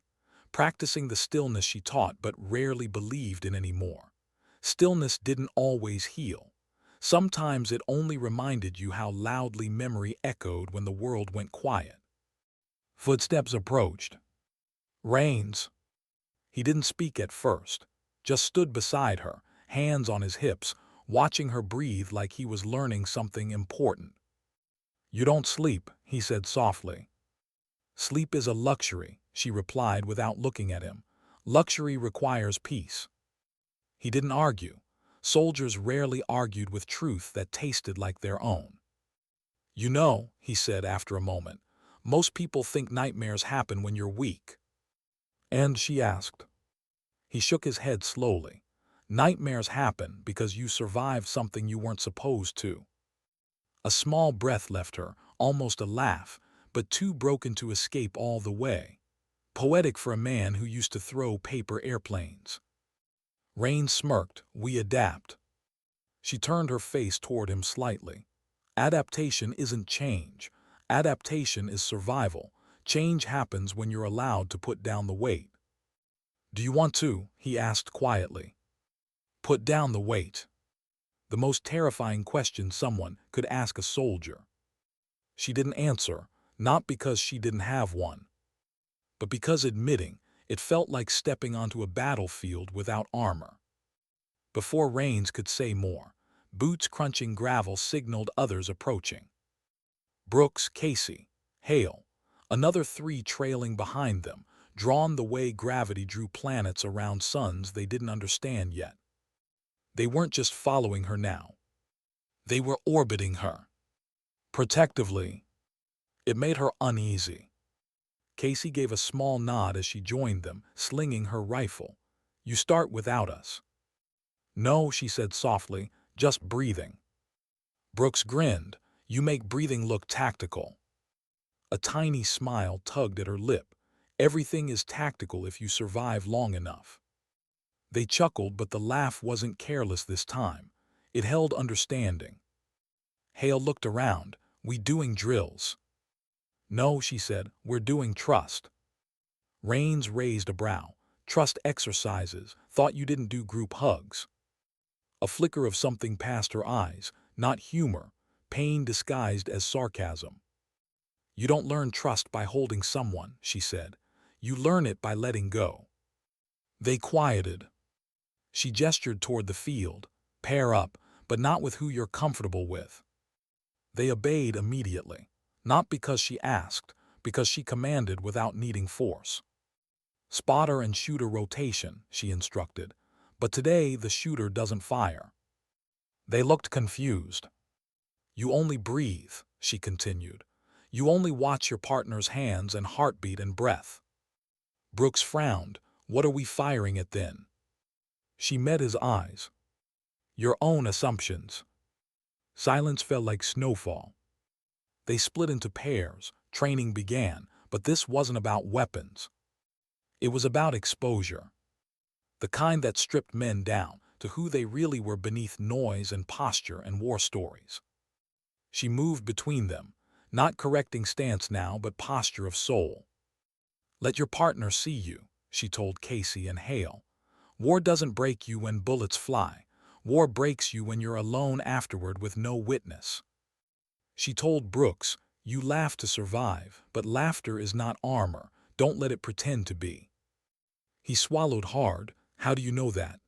practicing the stillness she taught but rarely believed in anymore. Stillness didn't always heal. Sometimes it only reminded you how loudly memory echoed when the world went quiet. Footsteps approached. Rains. He didn't speak at first, just stood beside her, hands on his hips, watching her breathe like he was learning something important. You don't sleep, he said softly. Sleep is a luxury, she replied without looking at him. Luxury requires peace. He didn't argue. Soldiers rarely argued with truth that tasted like their own. You know, he said after a moment, most people think nightmares happen when you're weak. And she asked. He shook his head slowly. Nightmares happen because you survived something you weren't supposed to. A small breath left her, almost a laugh, but too broken to escape all the way. Poetic for a man who used to throw paper airplanes. Rain smirked. We adapt. She turned her face toward him slightly. Adaptation isn't change. Adaptation is survival. Change happens when you're allowed to put down the weight. Do you want to? He asked quietly. Put down the weight. The most terrifying question someone could ask a soldier. She didn't answer, not because she didn't have one, but because admitting it felt like stepping onto a battlefield without armor. Before Rains could say more, boots crunching gravel signaled others approaching. Brooks, Casey, Hale, another three trailing behind them, drawn the way gravity drew planets around suns they didn't understand yet. They weren't just following her now. They were orbiting her. Protectively. It made her uneasy. Casey gave a small nod as she joined them, slinging her rifle. You start without us. No, she said softly, just breathing. Brooks grinned. You make breathing look tactical. A tiny smile tugged at her lip. Everything is tactical if you survive long enough. They chuckled, but the laugh wasn't careless this time. It held understanding. Hale looked around. We doing drills? No, she said, we're doing trust. Rains raised a brow. Trust exercises. Thought you didn't do group hugs. A flicker of something passed her eyes, not humor, pain disguised as sarcasm. You don't learn trust by holding someone, she said. You learn it by letting go. They quieted. She gestured toward the field. Pair up, but not with who you're comfortable with. They obeyed immediately, not because she asked, because she commanded without needing force. Spotter and shooter rotation, she instructed, but today the shooter doesn't fire. They looked confused. You only breathe, she continued. You only watch your partner's hands and heartbeat and breath. Brooks frowned. What are we firing at then? She met his eyes. Your own assumptions. Silence fell like snowfall. They split into pairs. Training began, but this wasn't about weapons. It was about exposure. The kind that stripped men down to who they really were beneath noise and posture and war stories. She moved between them, not correcting stance now but posture of soul. Let your partner see you, she told Casey and Hale. War doesn't break you when bullets fly. War breaks you when you're alone afterward with no witness. She told Brooks, you laugh to survive, but laughter is not armor. Don't let it pretend to be. He swallowed hard. How do you know that?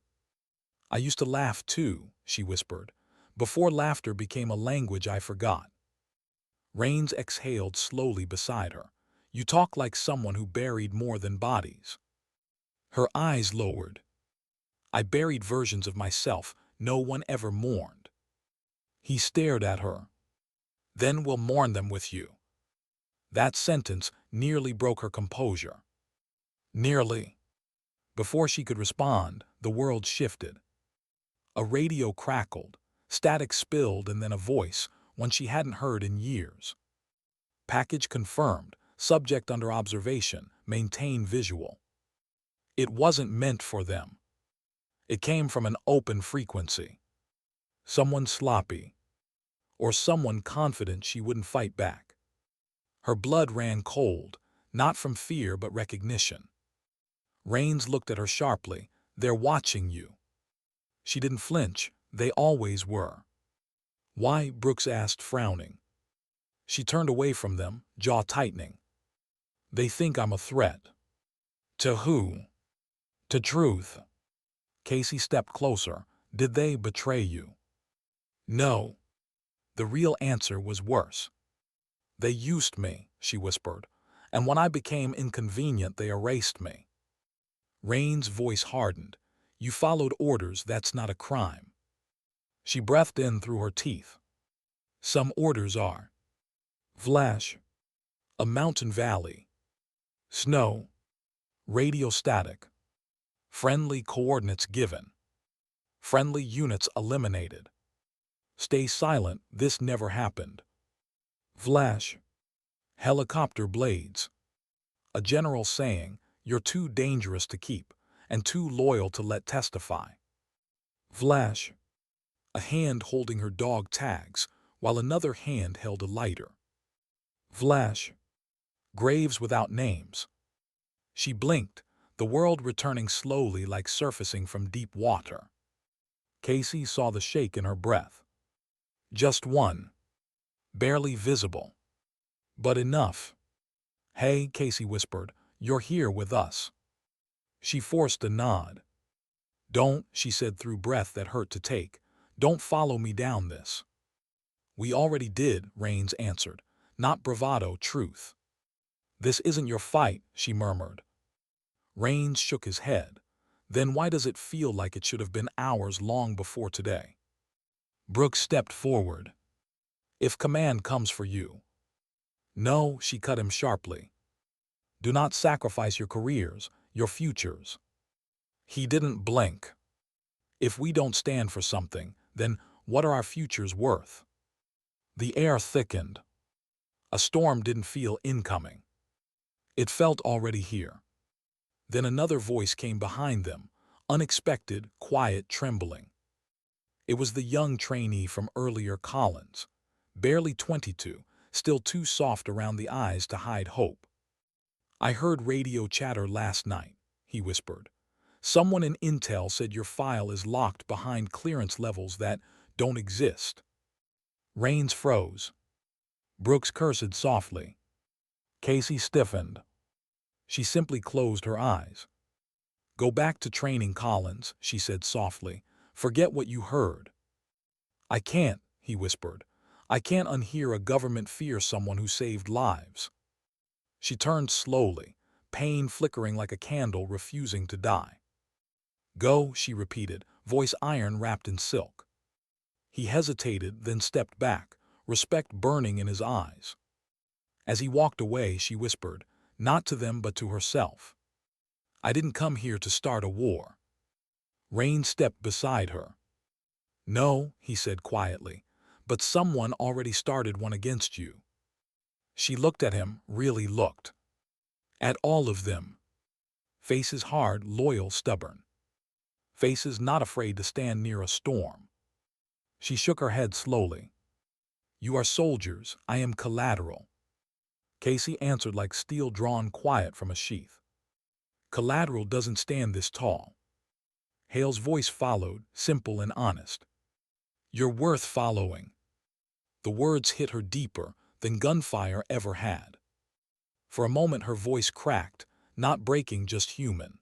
I used to laugh too, she whispered, before laughter became a language I forgot. Rains exhaled slowly beside her. You talk like someone who buried more than bodies. Her eyes lowered. I buried versions of myself no one ever mourned. He stared at her. Then we'll mourn them with you. That sentence nearly broke her composure. Nearly. Before she could respond, the world shifted. A radio crackled, static spilled, and then a voice, one she hadn't heard in years. Package confirmed, subject under observation, maintain visual. It wasn't meant for them. It came from an open frequency. Someone sloppy, or someone confident she wouldn't fight back. Her blood ran cold, not from fear but recognition. Rains looked at her sharply. They're watching you. She didn't flinch. They always were. Why? Brooks asked, frowning. She turned away from them, jaw tightening. They think I'm a threat. To who? To truth. Casey stepped closer. Did they betray you? No. The real answer was worse. They used me, she whispered. And when I became inconvenient, they erased me. Rain's voice hardened. You followed orders, that's not a crime. She breathed in through her teeth. Some orders are. Flash. A mountain valley. Snow. Radio static. Friendly coordinates given. Friendly units eliminated. Stay silent, this never happened. Flash. Helicopter blades. A general saying, you're too dangerous to keep, and too loyal to let testify. Flash. A hand holding her dog tags, while another hand held a lighter. Flash. Graves without names. She blinked, the world returning slowly like surfacing from deep water. Casey saw the shake in her breath. Just one. Barely visible. But enough. Hey, Casey whispered, you're here with us. She forced a nod. Don't, she said through breath that hurt to take, don't follow me down this. We already did, Rains answered, not bravado, truth. This isn't your fight, she murmured. Rains shook his head. Then why does it feel like it should have been hours long before today? Brooks stepped forward. If command comes for you. No, she cut him sharply. Do not sacrifice your careers, your futures. He didn't blink. If we don't stand for something, then what are our futures worth? The air thickened. A storm didn't feel incoming. It felt already here. Then another voice came behind them, unexpected, quiet, trembling. It was the young trainee from earlier, Collins, barely 22, still too soft around the eyes to hide hope. I heard radio chatter last night, he whispered. Someone in Intel said your file is locked behind clearance levels that don't exist. Rains froze. Brooks cursed softly. Casey stiffened. She simply closed her eyes. Go back to training, Collins, she said softly. Forget what you heard. I can't, he whispered. I can't unhear a government fear someone who saved lives. She turned slowly, pain flickering like a candle refusing to die. Go, she repeated, voice iron wrapped in silk. He hesitated, then stepped back, respect burning in his eyes. As he walked away, she whispered, not to them but to herself. I didn't come here to start a war. Rain stepped beside her. No, he said quietly, but someone already started one against you. She looked at him, really looked. At all of them. Faces hard, loyal, stubborn. Faces not afraid to stand near a storm. She shook her head slowly. You are soldiers, I am collateral. Casey answered like steel drawn quiet from a sheath. Collateral doesn't stand this tall. Hale's voice followed, simple and honest. You're worth following. The words hit her deeper than gunfire ever had. For a moment her voice cracked, not breaking, just human.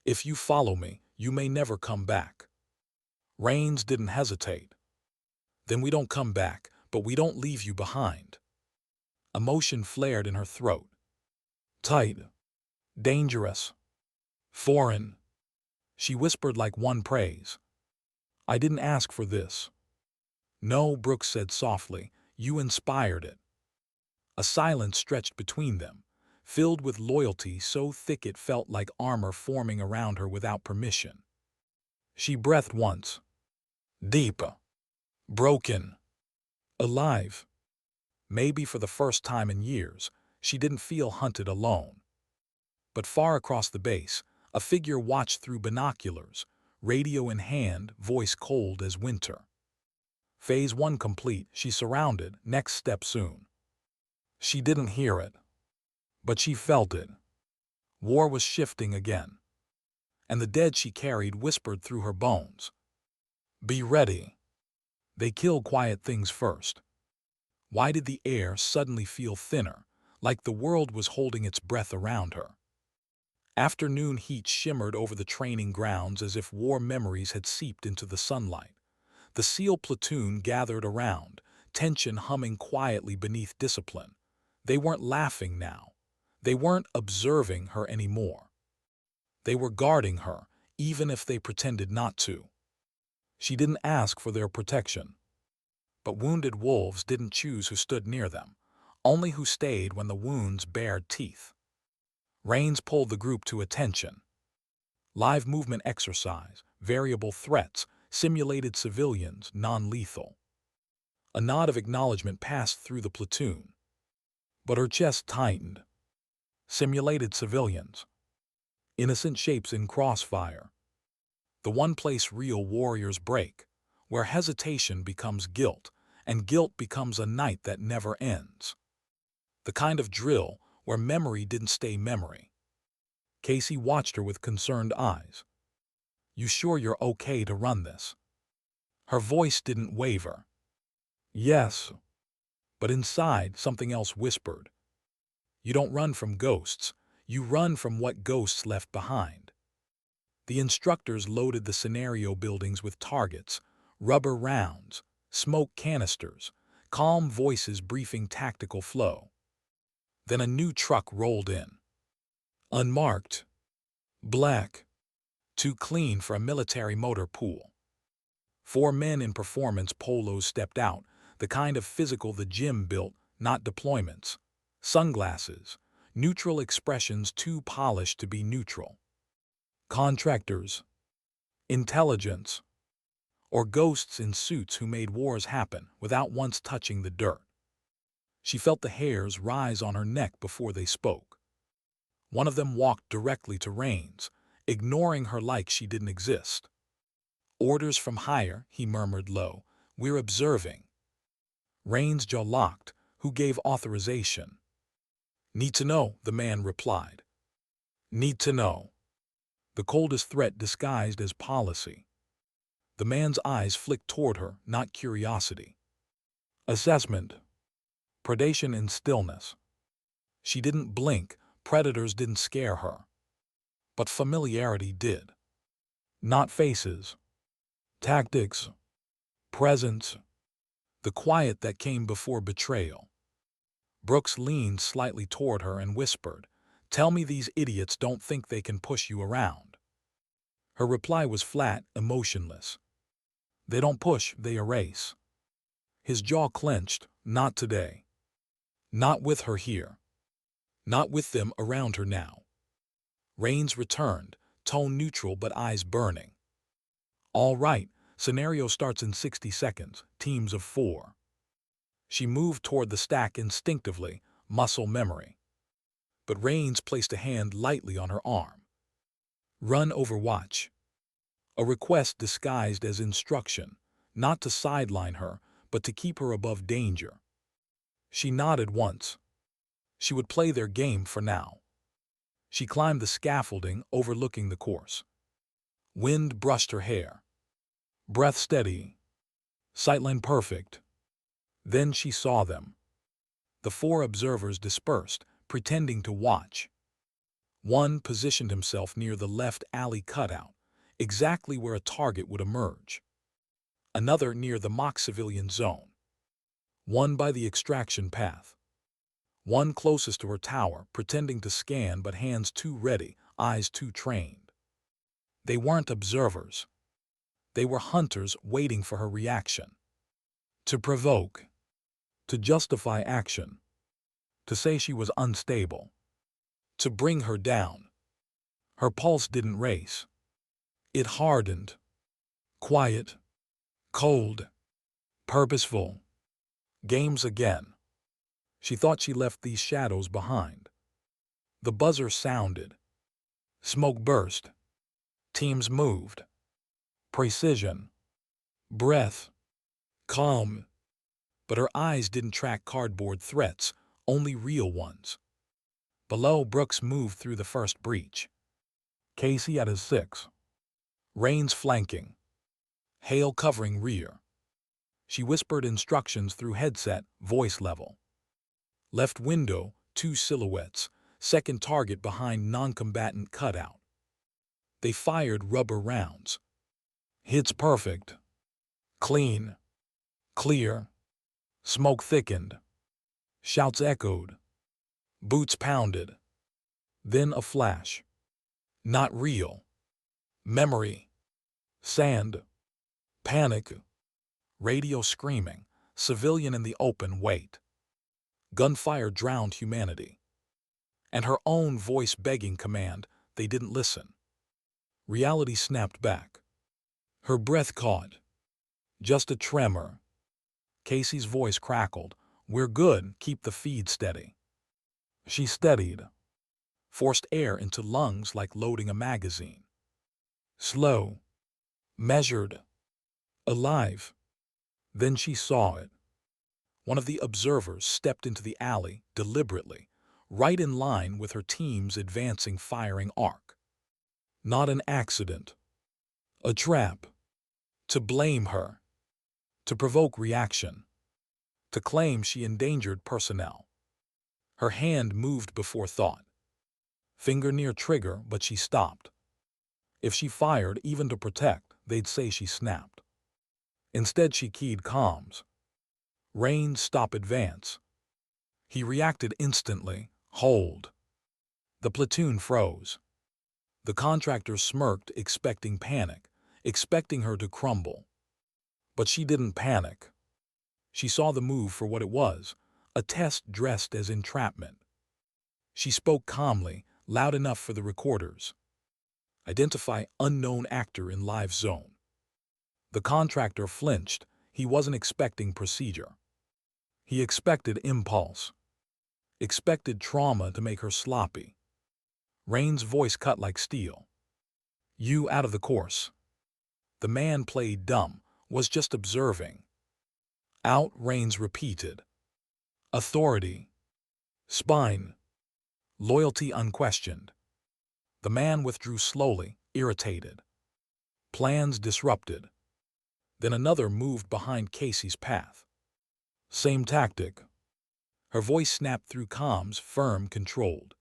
If you follow me, you may never come back. Rains didn't hesitate. Then we don't come back, but we don't leave you behind. Emotion flared in her throat. Tight. Dangerous. Foreign. She whispered like one prays. I didn't ask for this. No, Brooks said softly, you inspired it. A silence stretched between them, filled with loyalty so thick it felt like armor forming around her without permission. She breathed once. Deep. Broken. Alive. Maybe for the first time in years, she didn't feel hunted alone. But far across the base, a figure watched through binoculars, radio in hand, voice cold as winter. Phase 1 complete, she surrounded, next step soon. She didn't hear it, but she felt it. War was shifting again. And the dead she carried whispered through her bones. Be ready. They kill quiet things first. Why did the air suddenly feel thinner, like the world was holding its breath around her? Afternoon heat shimmered over the training grounds as if war memories had seeped into the sunlight. The SEAL platoon gathered around, tension humming quietly beneath discipline. They weren't laughing now. They weren't observing her anymore. They were guarding her, even if they pretended not to. She didn't ask for their protection. But wounded wolves didn't choose who stood near them, only who stayed when the wounds bared teeth. Rains pulled the group to attention. Live movement exercise, variable threats, simulated civilians, non-lethal. A nod of acknowledgement passed through the platoon. But her chest tightened. Simulated civilians. Innocent shapes in crossfire. The one place real warriors break, where hesitation becomes guilt, and guilt becomes a night that never ends. The kind of drill where memory didn't stay memory. Casey watched her with concerned eyes. "You sure you're okay to run this?" Her voice didn't waver. "Yes." But inside, something else whispered. "You don't run from ghosts. You run from what ghosts left behind." The instructors loaded the scenario buildings with targets, rubber rounds, smoke canisters, calm voices briefing tactical flow. Then a new truck rolled in. Unmarked. Black. Too clean for a military motor pool. 4 men in performance polos stepped out, the kind of physical the gym built, not deployments. Sunglasses, neutral expressions too polished to be neutral. Contractors. Intelligence. Or ghosts in suits who made wars happen without once touching the dirt. She felt the hairs rise on her neck before they spoke. One of them walked directly to Rains, ignoring her like she didn't exist. "Orders from higher," he murmured low. "We're observing." Rains' jaw locked. "Who gave authorization?" "Need to know," the man replied. "Need to know." The coldest threat disguised as policy. The man's eyes flicked toward her, not curiosity. Assessment. Predation in stillness. She didn't blink. Predators didn't scare her. But familiarity did. Not faces. Tactics. Presence. The quiet that came before betrayal. Brooks leaned slightly toward her and whispered, "Tell me these idiots don't think they can push you around." Her reply was flat, emotionless. "They don't push, they erase." His jaw clenched. "Not today. Not with her here. Not with them around her now." Rains returned, tone neutral but eyes burning. "All right, scenario starts in 60 seconds, teams of 4. She moved toward the stack instinctively, muscle memory. But Rains placed a hand lightly on her arm. "Run Overwatch." A request disguised as instruction, not to sideline her, but to keep her above danger. She nodded once. She would play their game for now. She climbed the scaffolding overlooking the course. Wind brushed her hair. Breath steady. Sightline perfect. Then she saw them. The 4 observers dispersed, pretending to watch. One positioned himself near the left alley cutout, exactly where a target would emerge. Another near the mock civilian zone. One by the extraction path. One closest to her tower, pretending to scan but hands too ready, eyes too trained. They weren't observers. They were hunters waiting for her reaction. To provoke. To justify action. To say she was unstable. To bring her down. Her pulse didn't race. It hardened. Quiet. Cold. Purposeful. Games again. She thought she left these shadows behind. The buzzer sounded. Smoke burst. Teams moved. Precision. Breath. Calm. But her eyes didn't track cardboard threats, only real ones. Below, Brooks moved through the first breach. Casey at his 6. Rains flanking. Hale covering rear. She whispered instructions through headset, voice level. Left window, 2 silhouettes, second target behind non-combatant cutout. They fired rubber rounds. Hits perfect. Clean. Clear. Smoke thickened. Shouts echoed. Boots pounded. Then a flash. Not real. Memory. Sand. Panic. Radio screaming. Civilian in the open, wait. Gunfire drowned humanity. And her own voice begging command, they didn't listen. Reality snapped back. Her breath caught. Just a tremor. Casey's voice crackled. We're good, keep the feed steady. She steadied. Forced air into lungs like loading a magazine. Slow. Measured. Alive. Then she saw it. One of the observers stepped into the alley deliberately, right in line with her team's advancing firing arc. Not an accident. A trap. To blame her. To provoke reaction. To claim she endangered personnel. Her hand moved before thought. Finger near trigger, but she stopped. If she fired, even to protect, they'd say she snapped. Instead, she keyed comms. Range, stop, advance. He reacted instantly. Hold. The platoon froze. The contractors smirked, expecting panic, expecting her to crumble. But she didn't panic. She saw the move for what it was, a test dressed as entrapment. She spoke calmly, loud enough for the recorders. Identify unknown actor in live zone. The contractor flinched. He wasn't expecting procedure. He expected impulse. Expected trauma to make her sloppy. Rain's voice cut like steel. You out of the course. The man played dumb, was just observing. Out, Rains repeated. Authority. Spine. Loyalty unquestioned. The man withdrew slowly, irritated. Plans disrupted. Then another moved behind Casey's path. Same tactic. Her voice snapped through comms, firm, controlled.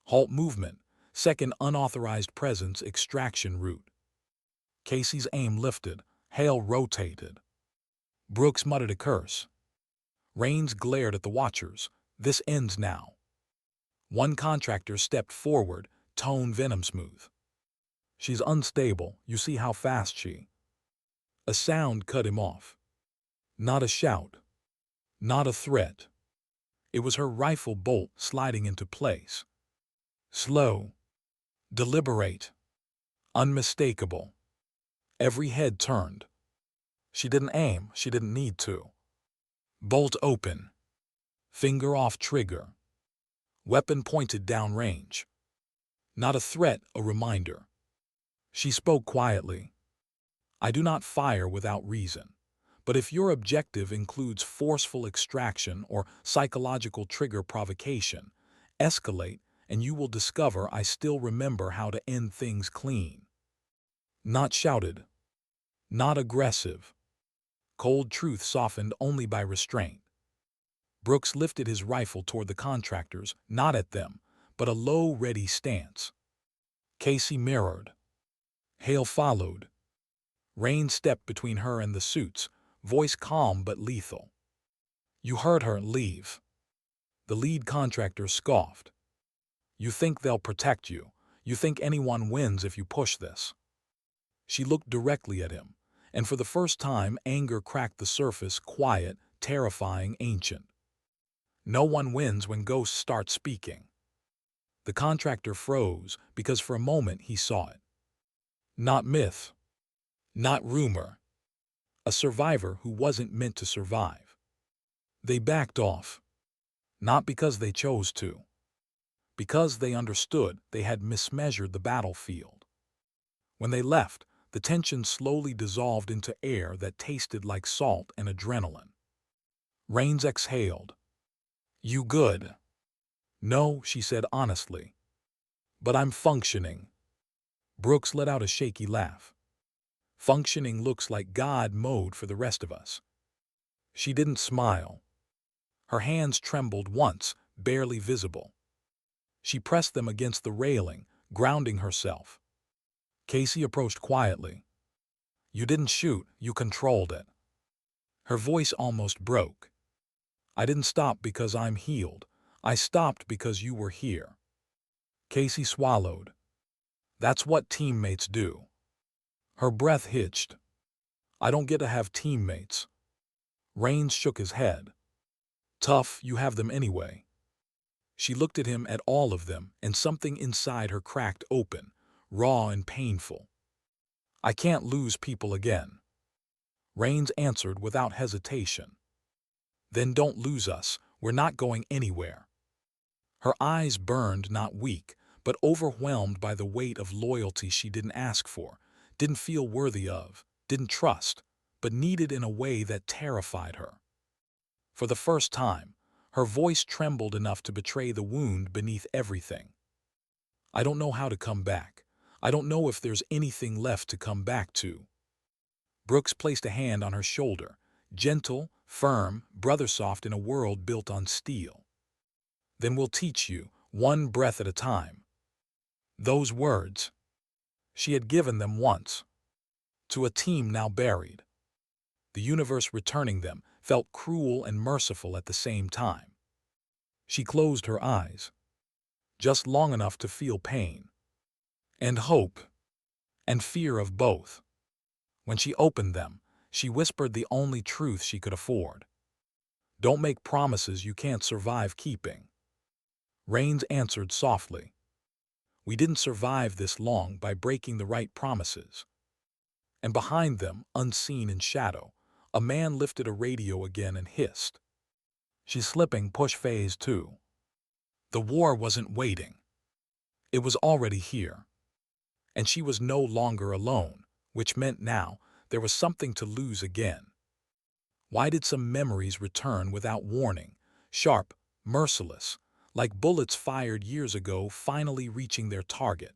Halt movement. Second unauthorized presence extraction route. Casey's aim lifted. Hale rotated. Brooks muttered a curse. Rains glared at the watchers. This ends now. One contractor stepped forward, tone venom smooth. She's unstable. You see how fast she... A sound cut him off. Not a shout. Not a threat. It was her rifle bolt sliding into place. Slow. Deliberate. Unmistakable. Every head turned. She didn't aim. She didn't need to. Bolt open. Finger off trigger. Weapon pointed downrange. Not a threat, a reminder. She spoke quietly. I do not fire without reason. But if your objective includes forceful extraction or psychological trigger provocation, escalate and you will discover I still remember how to end things clean. Not shouted. Not aggressive. Cold truth softened only by restraint. Brooks lifted his rifle toward the contractors, not at them, but a low, ready stance. Casey mirrored. Hale followed. Rain stepped between her and the suits, voice calm but lethal. You heard her, leave. The lead contractor scoffed. You think they'll protect you. You think anyone wins if you push this. She looked directly at him, and for the first time anger cracked the surface, quiet, terrifying, ancient. No one wins when ghosts start speaking. The contractor froze because for a moment he saw it. Not myth. Not rumor. A survivor who wasn't meant to survive. They backed off. Not because they chose to. Because they understood they had mismeasured the battlefield. When they left, the tension slowly dissolved into air that tasted like salt and adrenaline. Rains exhaled. You good? No, she said honestly. But I'm functioning. Brooks let out a shaky laugh. Functioning looks like God mode for the rest of us. She didn't smile. Her hands trembled once, barely visible. She pressed them against the railing, grounding herself. Casey approached quietly. You didn't shoot, you controlled it. Her voice almost broke. I didn't stop because I'm healed. I stopped because you were here. Casey swallowed. That's what teammates do. Her breath hitched. I don't get to have teammates. Rains shook his head. Tough, you have them anyway. She looked at him, at all of them, and something inside her cracked open, raw and painful. I can't lose people again. Rains answered without hesitation. Then don't lose us, we're not going anywhere. Her eyes burned, not weak, but overwhelmed by the weight of loyalty she didn't ask for, didn't feel worthy of, didn't trust, but needed in a way that terrified her. For the first time, her voice trembled enough to betray the wound beneath everything. I don't know how to come back. I don't know if there's anything left to come back to. Brooks placed a hand on her shoulder, gentle, firm, brother-soft in a world built on steel. Then we'll teach you, one breath at a time. Those words. She had given them once. To a team now buried. The universe returning them felt cruel and merciful at the same time. She closed her eyes. Just long enough to feel pain. And hope. And fear of both. When she opened them, she whispered the only truth she could afford. Don't make promises you can't survive keeping. Rains answered softly. We didn't survive this long by breaking the right promises. And behind them, unseen in shadow, a man lifted a radio again and hissed. She's slipping, push phase 2. The war wasn't waiting. It was already here. And she was no longer alone, which meant now there was something to lose again. Why did some memories return without warning, sharp, merciless, like bullets fired years ago finally reaching their target?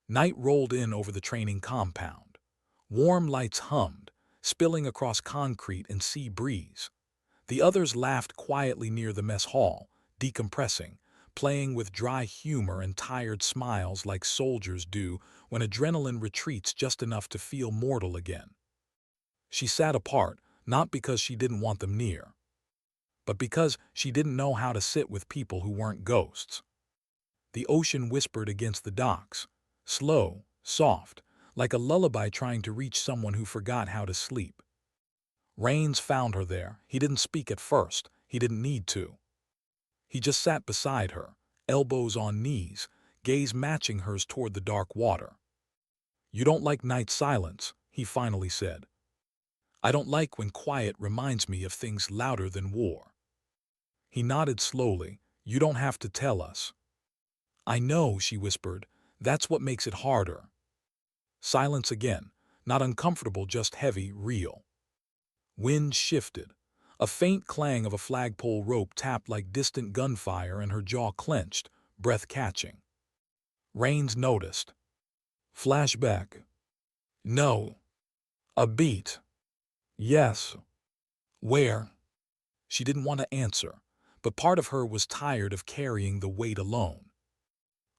Night rolled in over the training compound. Warm lights hummed, spilling across concrete and sea breeze. The others laughed quietly near the mess hall, decompressing, playing with dry humor and tired smiles like soldiers do when adrenaline retreats just enough to feel mortal again. She sat apart, not because she didn't want them near, but because she didn't know how to sit with people who weren't ghosts. The ocean whispered against the docks, slow, soft, like a lullaby trying to reach someone who forgot how to sleep. Rains found her there. He didn't speak at first. He didn't need to. He just sat beside her, elbows on knees, gaze matching hers toward the dark water. You don't like night silence, he finally said. I don't like when quiet reminds me of things louder than war. He nodded slowly. You don't have to tell us. I know, she whispered. That's what makes it harder. Silence again, not uncomfortable, just heavy, real. Wind shifted. A faint clang of a flagpole rope tapped like distant gunfire, and her jaw clenched, breath catching. Rains noticed. Flashback. No. A beat. Yes. Where? She didn't want to answer, but part of her was tired of carrying the weight alone.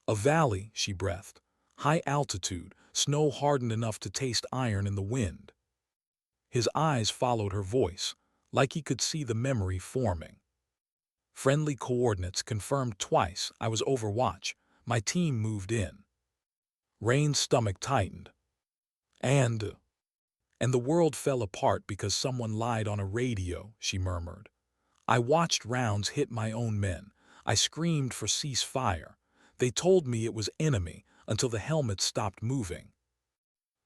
A valley, she breathed. High altitude, snow hardened enough to taste iron in the wind. His eyes followed her voice, like he could see the memory forming. Friendly coordinates confirmed twice. I was overwatch. My team moved in. Rain's stomach tightened. And the world fell apart because someone lied on a radio, she murmured. I watched rounds hit my own men. I screamed for ceasefire. They told me it was enemy until the helmets stopped moving.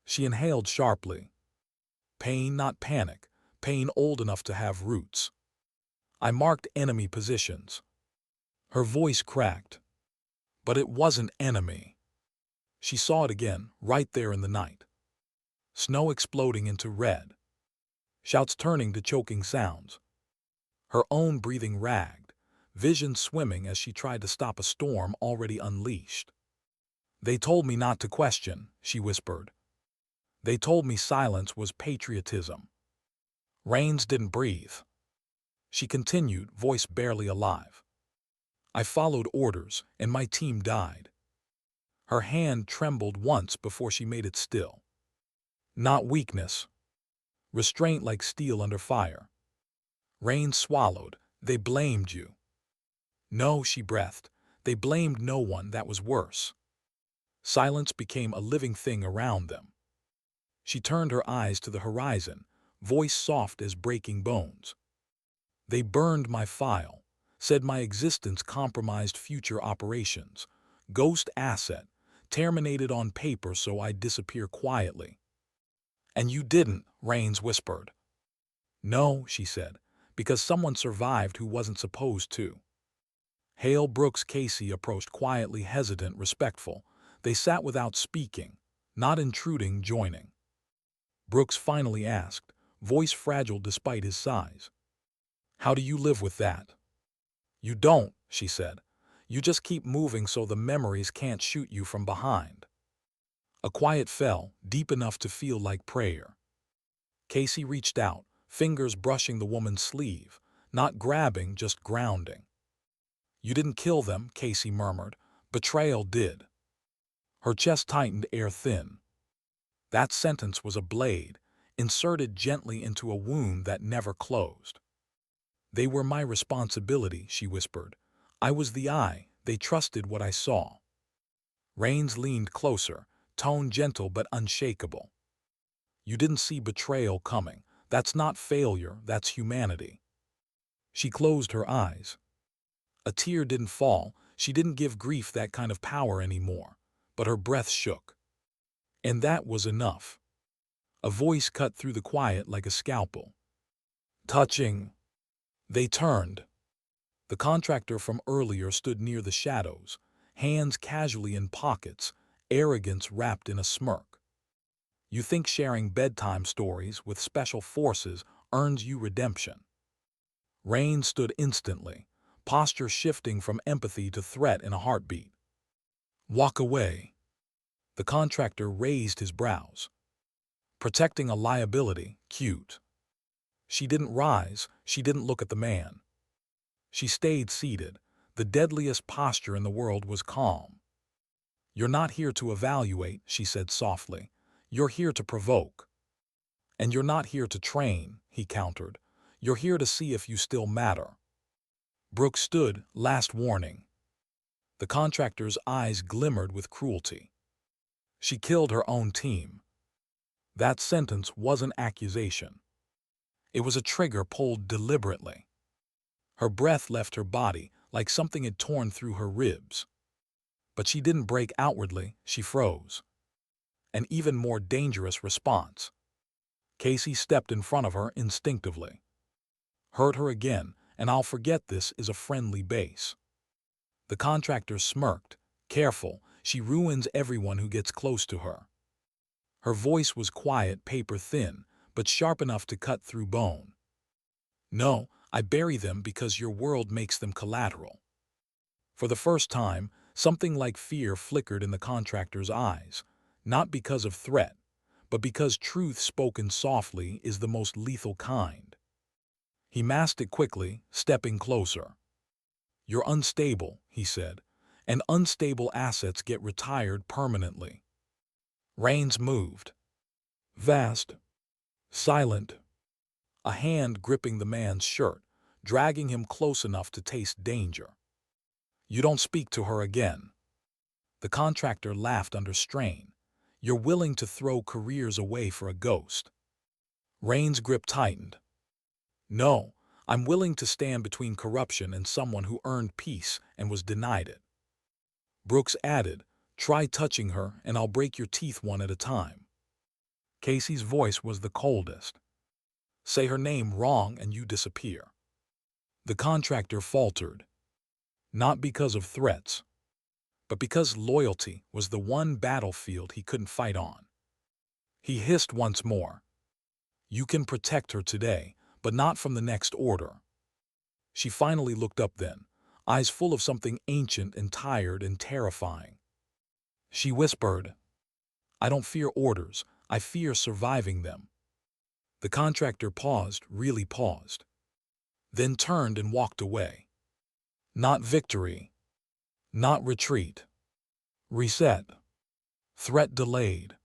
She inhaled sharply. Pain, not panic. Pain old enough to have roots. I marked enemy positions. Her voice cracked. But it wasn't enemy. She saw it again, right there in the night. Snow exploding into red. Shouts turning to choking sounds. Her own breathing ragged, vision swimming as she tried to stop a storm already unleashed. They told me not to question, she whispered. They told me silence was patriotism. Rains didn't breathe. She continued, voice barely alive. I followed orders, and my team died. Her hand trembled once before she made it still. Not weakness. Restraint like steel under fire. Rain swallowed. They blamed you. No, she breathed. They blamed no one that was worse. Silence became a living thing around them. She turned her eyes to the horizon, voice soft as breaking bones. They burned my file, said my existence compromised future operations. Ghost asset, terminated on paper so I'd disappear quietly. And you didn't, Rains whispered. No, she said, because someone survived who wasn't supposed to. Hale Brooks Casey approached quietly, hesitant, respectful. They sat without speaking, not intruding, joining. Brooks finally asked, voice fragile despite his size. How do you live with that? You don't, she said. You just keep moving so the memories can't shoot you from behind. A quiet fell, deep enough to feel like prayer. Casey reached out, fingers brushing the woman's sleeve, not grabbing, just grounding. You didn't kill them, Casey murmured. Betrayal did. Her chest tightened, air thin. That sentence was a blade, inserted gently into a wound that never closed. They were my responsibility, she whispered. I was the eye, they trusted what I saw. Rains leaned closer, tone gentle but unshakable. You didn't see betrayal coming. That's not failure, that's humanity. She closed her eyes. A tear didn't fall, she didn't give grief that kind of power anymore, but her breath shook. And that was enough. A voice cut through the quiet like a scalpel. Touching. They turned. The contractor from earlier stood near the shadows, hands casually in pockets, arrogance wrapped in a smirk. You think sharing bedtime stories with special forces earns you redemption. Rain stood instantly, posture shifting from empathy to threat in a heartbeat. Walk away. The contractor raised his brows. Protecting a liability, cute. She didn't rise, she didn't look at the man. She stayed seated. The deadliest posture in the world was calm. You're not here to evaluate, she said softly. You're here to provoke. And you're not here to train, he countered. You're here to see if you still matter. Brooke stood, last warning. The contractor's eyes glimmered with cruelty. She killed her own team. That sentence wasn't accusation. It was a trigger pulled deliberately. Her breath left her body like something had torn through her ribs. But she didn't break outwardly, she froze. An even more dangerous response. Casey stepped in front of her instinctively. Hurt her again, and I'll forget this is a friendly base. The contractor smirked. Careful, she ruins everyone who gets close to her. Her voice was quiet, paper thin, but sharp enough to cut through bone. No, I bury them because your world makes them collateral. For the first time, something like fear flickered in the contractor's eyes, not because of threat, but because truth spoken softly is the most lethal kind. He masked it quickly, stepping closer. You're unstable, he said, and unstable assets get retired permanently. Rains moved. Vast. Silent. A hand gripping the man's shirt, dragging him close enough to taste danger. You don't speak to her again. The contractor laughed under strain. You're willing to throw careers away for a ghost. Rain's grip tightened. No, I'm willing to stand between corruption and someone who earned peace and was denied it. Brooks added, try touching her and I'll break your teeth one at a time. Casey's voice was the coldest. Say her name wrong and you disappear. The contractor faltered. Not because of threats, but because loyalty was the one battlefield he couldn't fight on. He hissed once more. You can protect her today, but not from the next order. She finally looked up then, eyes full of something ancient and tired and terrifying. She whispered, I don't fear orders, I fear surviving them. The contractor paused, really paused, then turned and walked away. Not victory, not retreat. Reset. Threat delayed.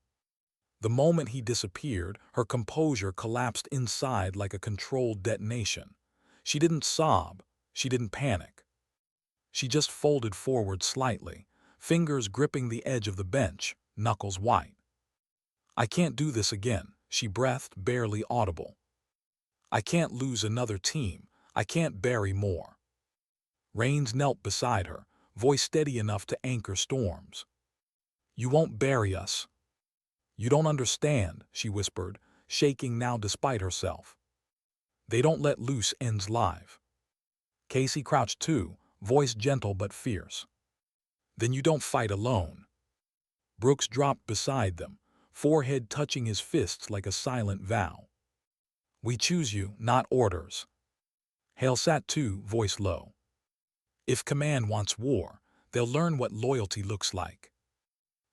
The moment he disappeared, her composure collapsed inside like a controlled detonation. She didn't sob, she didn't panic. She just folded forward slightly, fingers gripping the edge of the bench, knuckles white. "I can't do this again," she breathed, barely audible. "I can't lose another team. I can't bury more." Rains knelt beside her, voice steady enough to anchor storms. "You won't bury us." "You don't understand," she whispered, shaking now despite herself. "They don't let loose ends live." Casey crouched too, voice gentle but fierce. "Then you don't fight alone." Brooks dropped beside them, forehead touching his fists like a silent vow. "We choose you, not orders." Hale sat too, voice low. "If command wants war, they'll learn what loyalty looks like."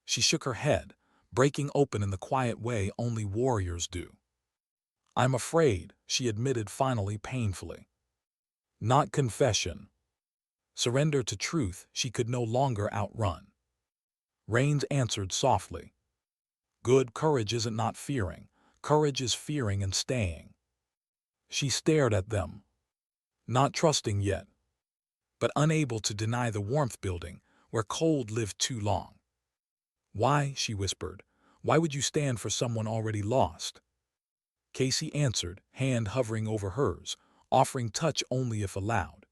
She shook her head, breaking open in the quiet way only warriors do. "I'm afraid," she admitted finally painfully. "Not confession. Surrender to truth she could no longer outrun." Rains answered softly. "Good courage isn't not fearing. Courage is fearing and staying." She stared at them, not trusting yet, but unable to deny the warmth building where cold lived too long. "Why?" she whispered. "Why would you stand for someone already lost?" Casey answered, hand hovering over hers, offering touch only if allowed.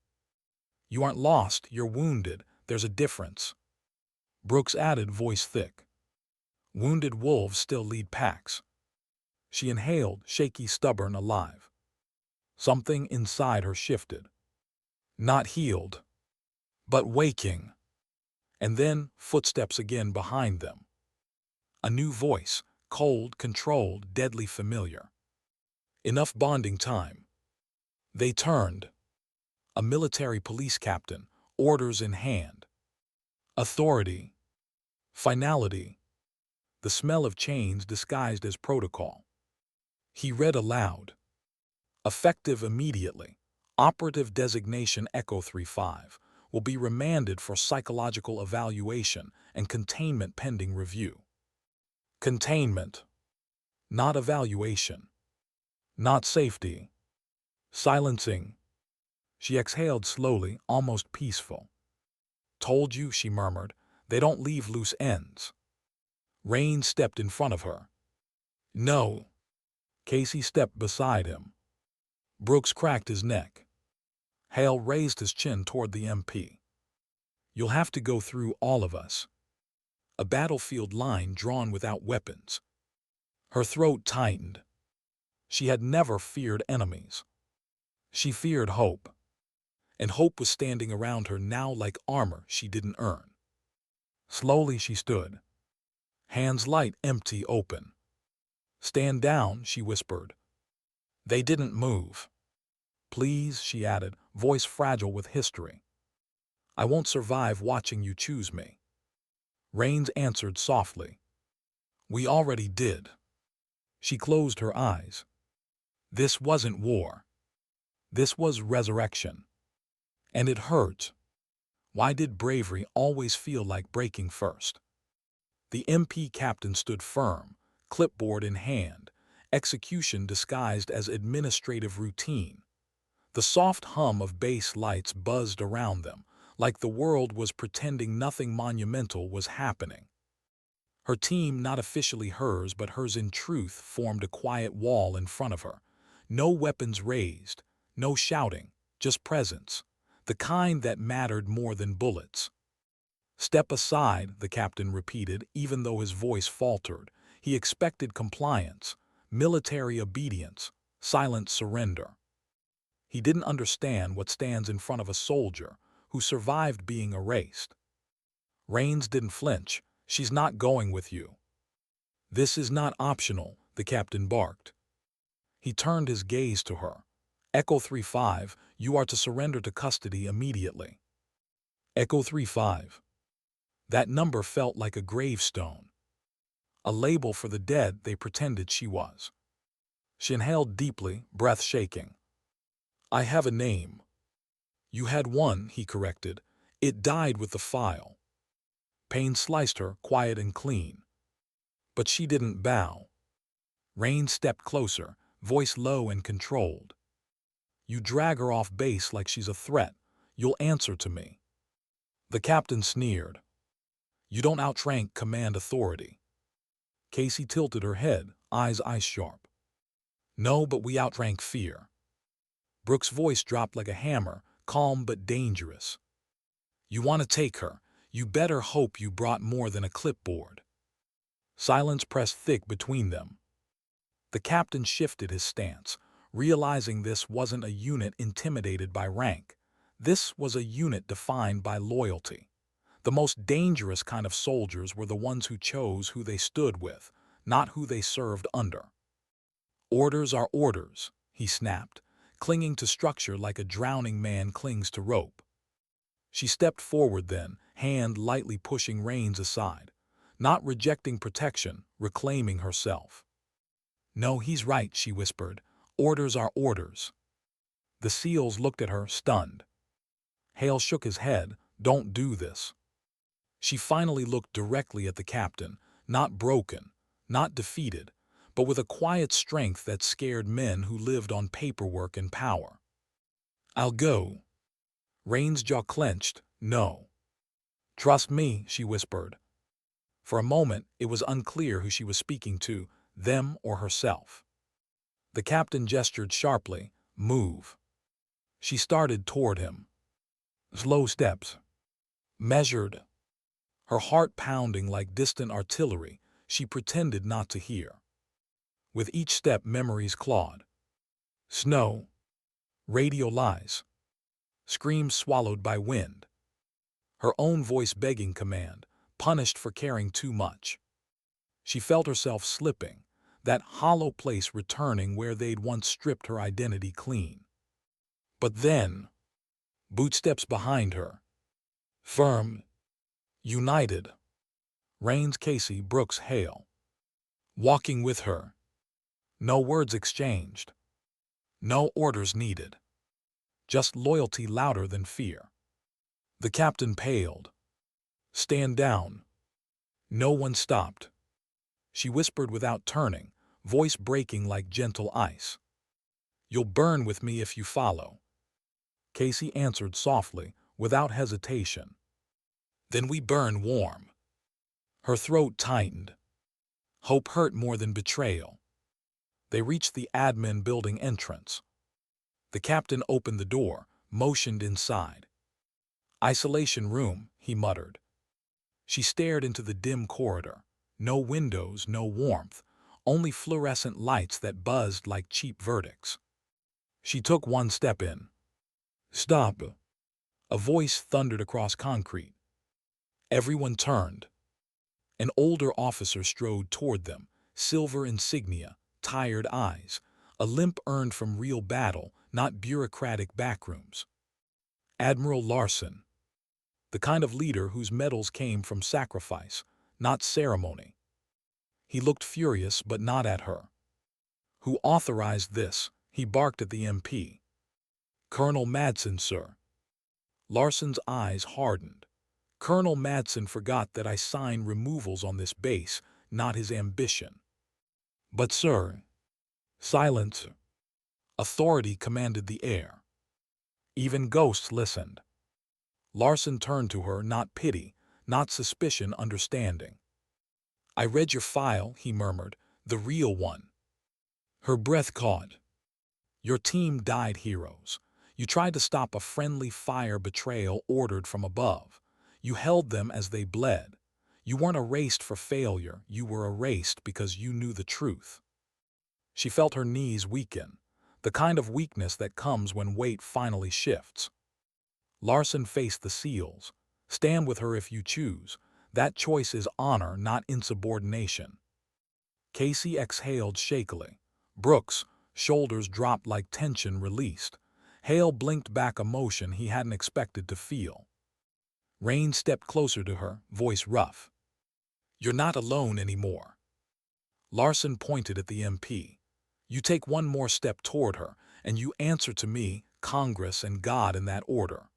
"You aren't lost, you're wounded. There's a difference." Brooks added, voice thick. "Wounded wolves still lead packs." She inhaled, shaky, stubborn, alive. Something inside her shifted. Not healed, but waking. And then, footsteps again behind them. A new voice, cold, controlled, deadly familiar. Enough bonding time. They turned. A military police captain, orders in hand. Authority. Finality. The smell of chains disguised as protocol. He read aloud. "Effective immediately. Operative designation Echo 35 will be remanded for psychological evaluation and containment pending review." Containment. Not evaluation. Not safety. Silencing. She exhaled slowly, almost peaceful. "Told you," she murmured, "they don't leave loose ends." Rain stepped in front of her. "No." Casey stepped beside him. Brooks cracked his neck. Hale raised his chin toward the MP. "You'll have to go through all of us." A battlefield line drawn without weapons. Her throat tightened. She had never feared enemies. She feared hope. And hope was standing around her now like armor she didn't earn. Slowly she stood. Hands light, empty, open. "Stand down," she whispered. They didn't move. "Please," she added, voice fragile with history. "I won't survive watching you choose me." Rains answered softly. "We already did." She closed her eyes. This wasn't war. This was resurrection. And it hurt. Why did bravery always feel like breaking first? The MP captain stood firm, clipboard in hand, execution disguised as administrative routine. The soft hum of base lights buzzed around them, like the world was pretending nothing monumental was happening. Her team, not officially hers but hers in truth, formed a quiet wall in front of her. No weapons raised, no shouting, just presence, the kind that mattered more than bullets. "Step aside," the captain repeated, even though his voice faltered. He expected compliance, military obedience, silent surrender. He didn't understand what stands in front of a soldier who survived being erased. Rains didn't flinch. "She's not going with you." "This is not optional," the captain barked. He turned his gaze to her. "Echo 35, you are to surrender to custody immediately." Echo 35. That number felt like a gravestone. A label for the dead they pretended she was. She inhaled deeply, breath shaking. "I have a name." "You had one," he corrected. "It died with the file." Pain sliced her, quiet and clean. But she didn't bow. Rain stepped closer, voice low and controlled. "You drag her off base like she's a threat. You'll answer to me." The captain sneered. You don't outrank command authority. Casey tilted her head, eyes ice-sharp. No, but we outrank fear. Brooks' voice dropped like a hammer, calm but dangerous. You want to take her? You better hope you brought more than a clipboard. Silence pressed thick between them. The captain shifted his stance, realizing this wasn't a unit intimidated by rank. This was a unit defined by loyalty. The most dangerous kind of soldiers were the ones who chose who they stood with, not who they served under. Orders are orders, he snapped, clinging to structure like a drowning man clings to rope. She stepped forward then, hand lightly pushing reins aside, not rejecting protection, reclaiming herself. No, he's right, she whispered. Orders are orders. The SEALs looked at her, stunned. Hale shook his head. Don't do this. She finally looked directly at the captain, not broken, not defeated, but with a quiet strength that scared men who lived on paperwork and power. I'll go. Rain's jaw clenched. No. Trust me, she whispered. For a moment, it was unclear who she was speaking to, them or herself. The captain gestured sharply. Move. She started toward him. Slow steps. Measured. Her heart pounding like distant artillery, she pretended not to hear. With each step, memories clawed. Snow. Radio lies. Screams swallowed by wind. Her own voice begging command, punished for caring too much. She felt herself slipping, that hollow place returning where they'd once stripped her identity clean. But then, footsteps behind her. Firm. United. Rains, Casey, Brooks, Hale. Walking with her. No words exchanged. No orders needed. Just loyalty louder than fear. The captain paled. Stand down. No one stopped. She whispered without turning, voice breaking like gentle ice. You'll burn with me if you follow. Casey answered softly, without hesitation. Then we burn warm. Her throat tightened. Hope hurt more than betrayal. They reached the admin building entrance. The captain opened the door, motioned inside. Isolation room, he muttered. She stared into the dim corridor. No windows, no warmth, only fluorescent lights that buzzed like cheap verdicts. She took one step in. Stop. A voice thundered across concrete. Everyone turned. An older officer strode toward them, silver insignia, tired eyes, a limp earned from real battle, not bureaucratic backrooms. Admiral Larson. The kind of leader whose medals came from sacrifice, not ceremony. He looked furious, but not at her. Who authorized this? He barked at the MP. Colonel Madsen, sir. Larson's eyes hardened. Colonel Madsen forgot that I sign removals on this base, not his ambition. But, sir. Silence. Authority commanded the air. Even ghosts listened. Larson turned to her, not pity, not suspicion, understanding. I read your file, he murmured, the real one. Her breath caught. Your team died heroes. You tried to stop a friendly fire betrayal ordered from above. You held them as they bled. You weren't erased for failure, you were erased because you knew the truth. She felt her knees weaken, the kind of weakness that comes when weight finally shifts. Larson faced the SEALs. Stand with her if you choose. That choice is honor, not insubordination. Casey exhaled shakily. Brooks, shoulders dropped like tension released. Hale blinked back emotion he hadn't expected to feel. Rain stepped closer to her, voice rough. You're not alone anymore. Larson pointed at the MP. You take one more step toward her, and you answer to me, Congress, and God in that order.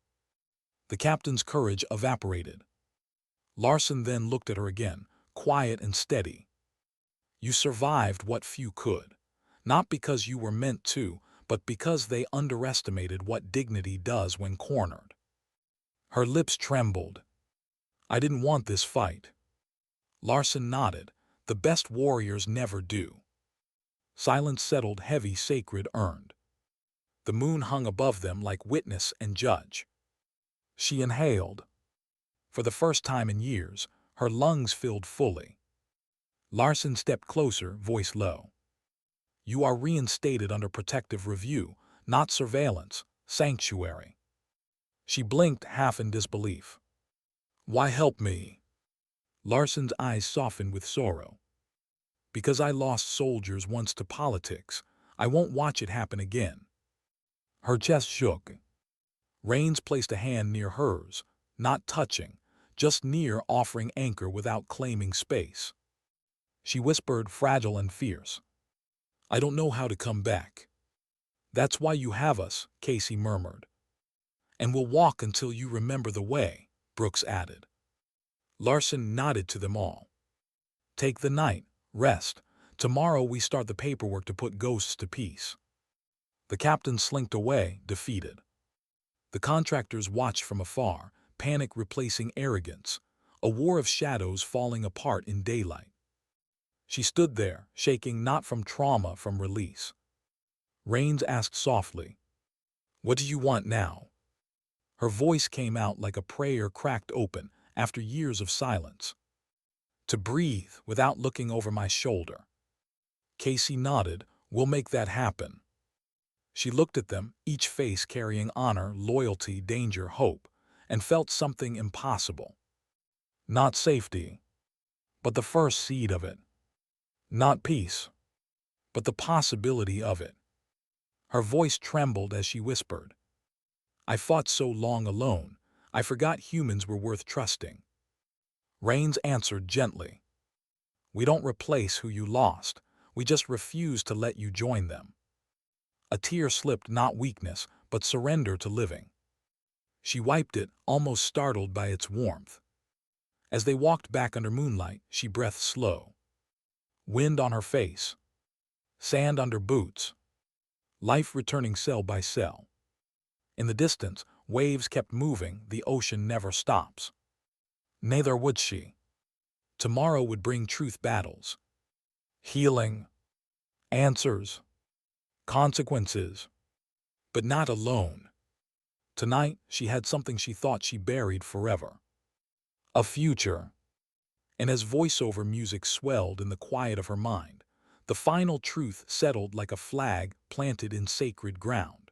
The captain's courage evaporated. Larson then looked at her again, quiet and steady. You survived what few could, not because you were meant to, but because they underestimated what dignity does when cornered. Her lips trembled. I didn't want this fight. Larson nodded. The best warriors never do. Silence settled heavy, sacred, earned. The moon hung above them like witness and judge. She inhaled. For the first time in years, her lungs filled fully. Larson stepped closer, voice low. You are reinstated under protective review, not surveillance, sanctuary. She blinked, half in disbelief. Why help me? Larson's eyes softened with sorrow. Because I lost soldiers once to politics, I won't watch it happen again. Her chest shook. Rains placed a hand near hers, not touching, just near, offering anchor without claiming space. She whispered, fragile and fierce. I don't know how to come back. That's why you have us, Casey murmured. And we'll walk until you remember the way, Brooks added. Larson nodded to them all. Take the night, rest. Tomorrow we start the paperwork to put ghosts to peace. The captain slinked away, defeated. The contractors watched from afar, panic replacing arrogance, a war of shadows falling apart in daylight. She stood there, shaking not from trauma, from release. Rains asked softly, What do you want now? Her voice came out like a prayer cracked open after years of silence. To breathe without looking over my shoulder. Casey nodded, We'll make that happen. She looked at them, each face carrying honor, loyalty, danger, hope, and felt something impossible. Not safety, but the first seed of it. Not peace, but the possibility of it. Her voice trembled as she whispered, I fought so long alone, I forgot humans were worth trusting. Rains answered gently, We don't replace who you lost, we just refuse to let you join them. A tear slipped, not weakness, but surrender to living. She wiped it, almost startled by its warmth. As they walked back under moonlight, she breathed slow. Wind on her face. Sand under boots. Life returning cell by cell. In the distance, waves kept moving, the ocean never stops. Neither would she. Tomorrow would bring truth battles. Healing. Answers. Consequences. But not alone. Tonight, she had something she thought she buried forever. A future. And as voiceover music swelled in the quiet of her mind, the final truth settled like a flag planted in sacred ground.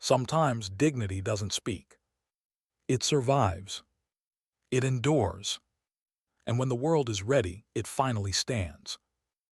Sometimes dignity doesn't speak. It survives. It endures. And when the world is ready, it finally stands.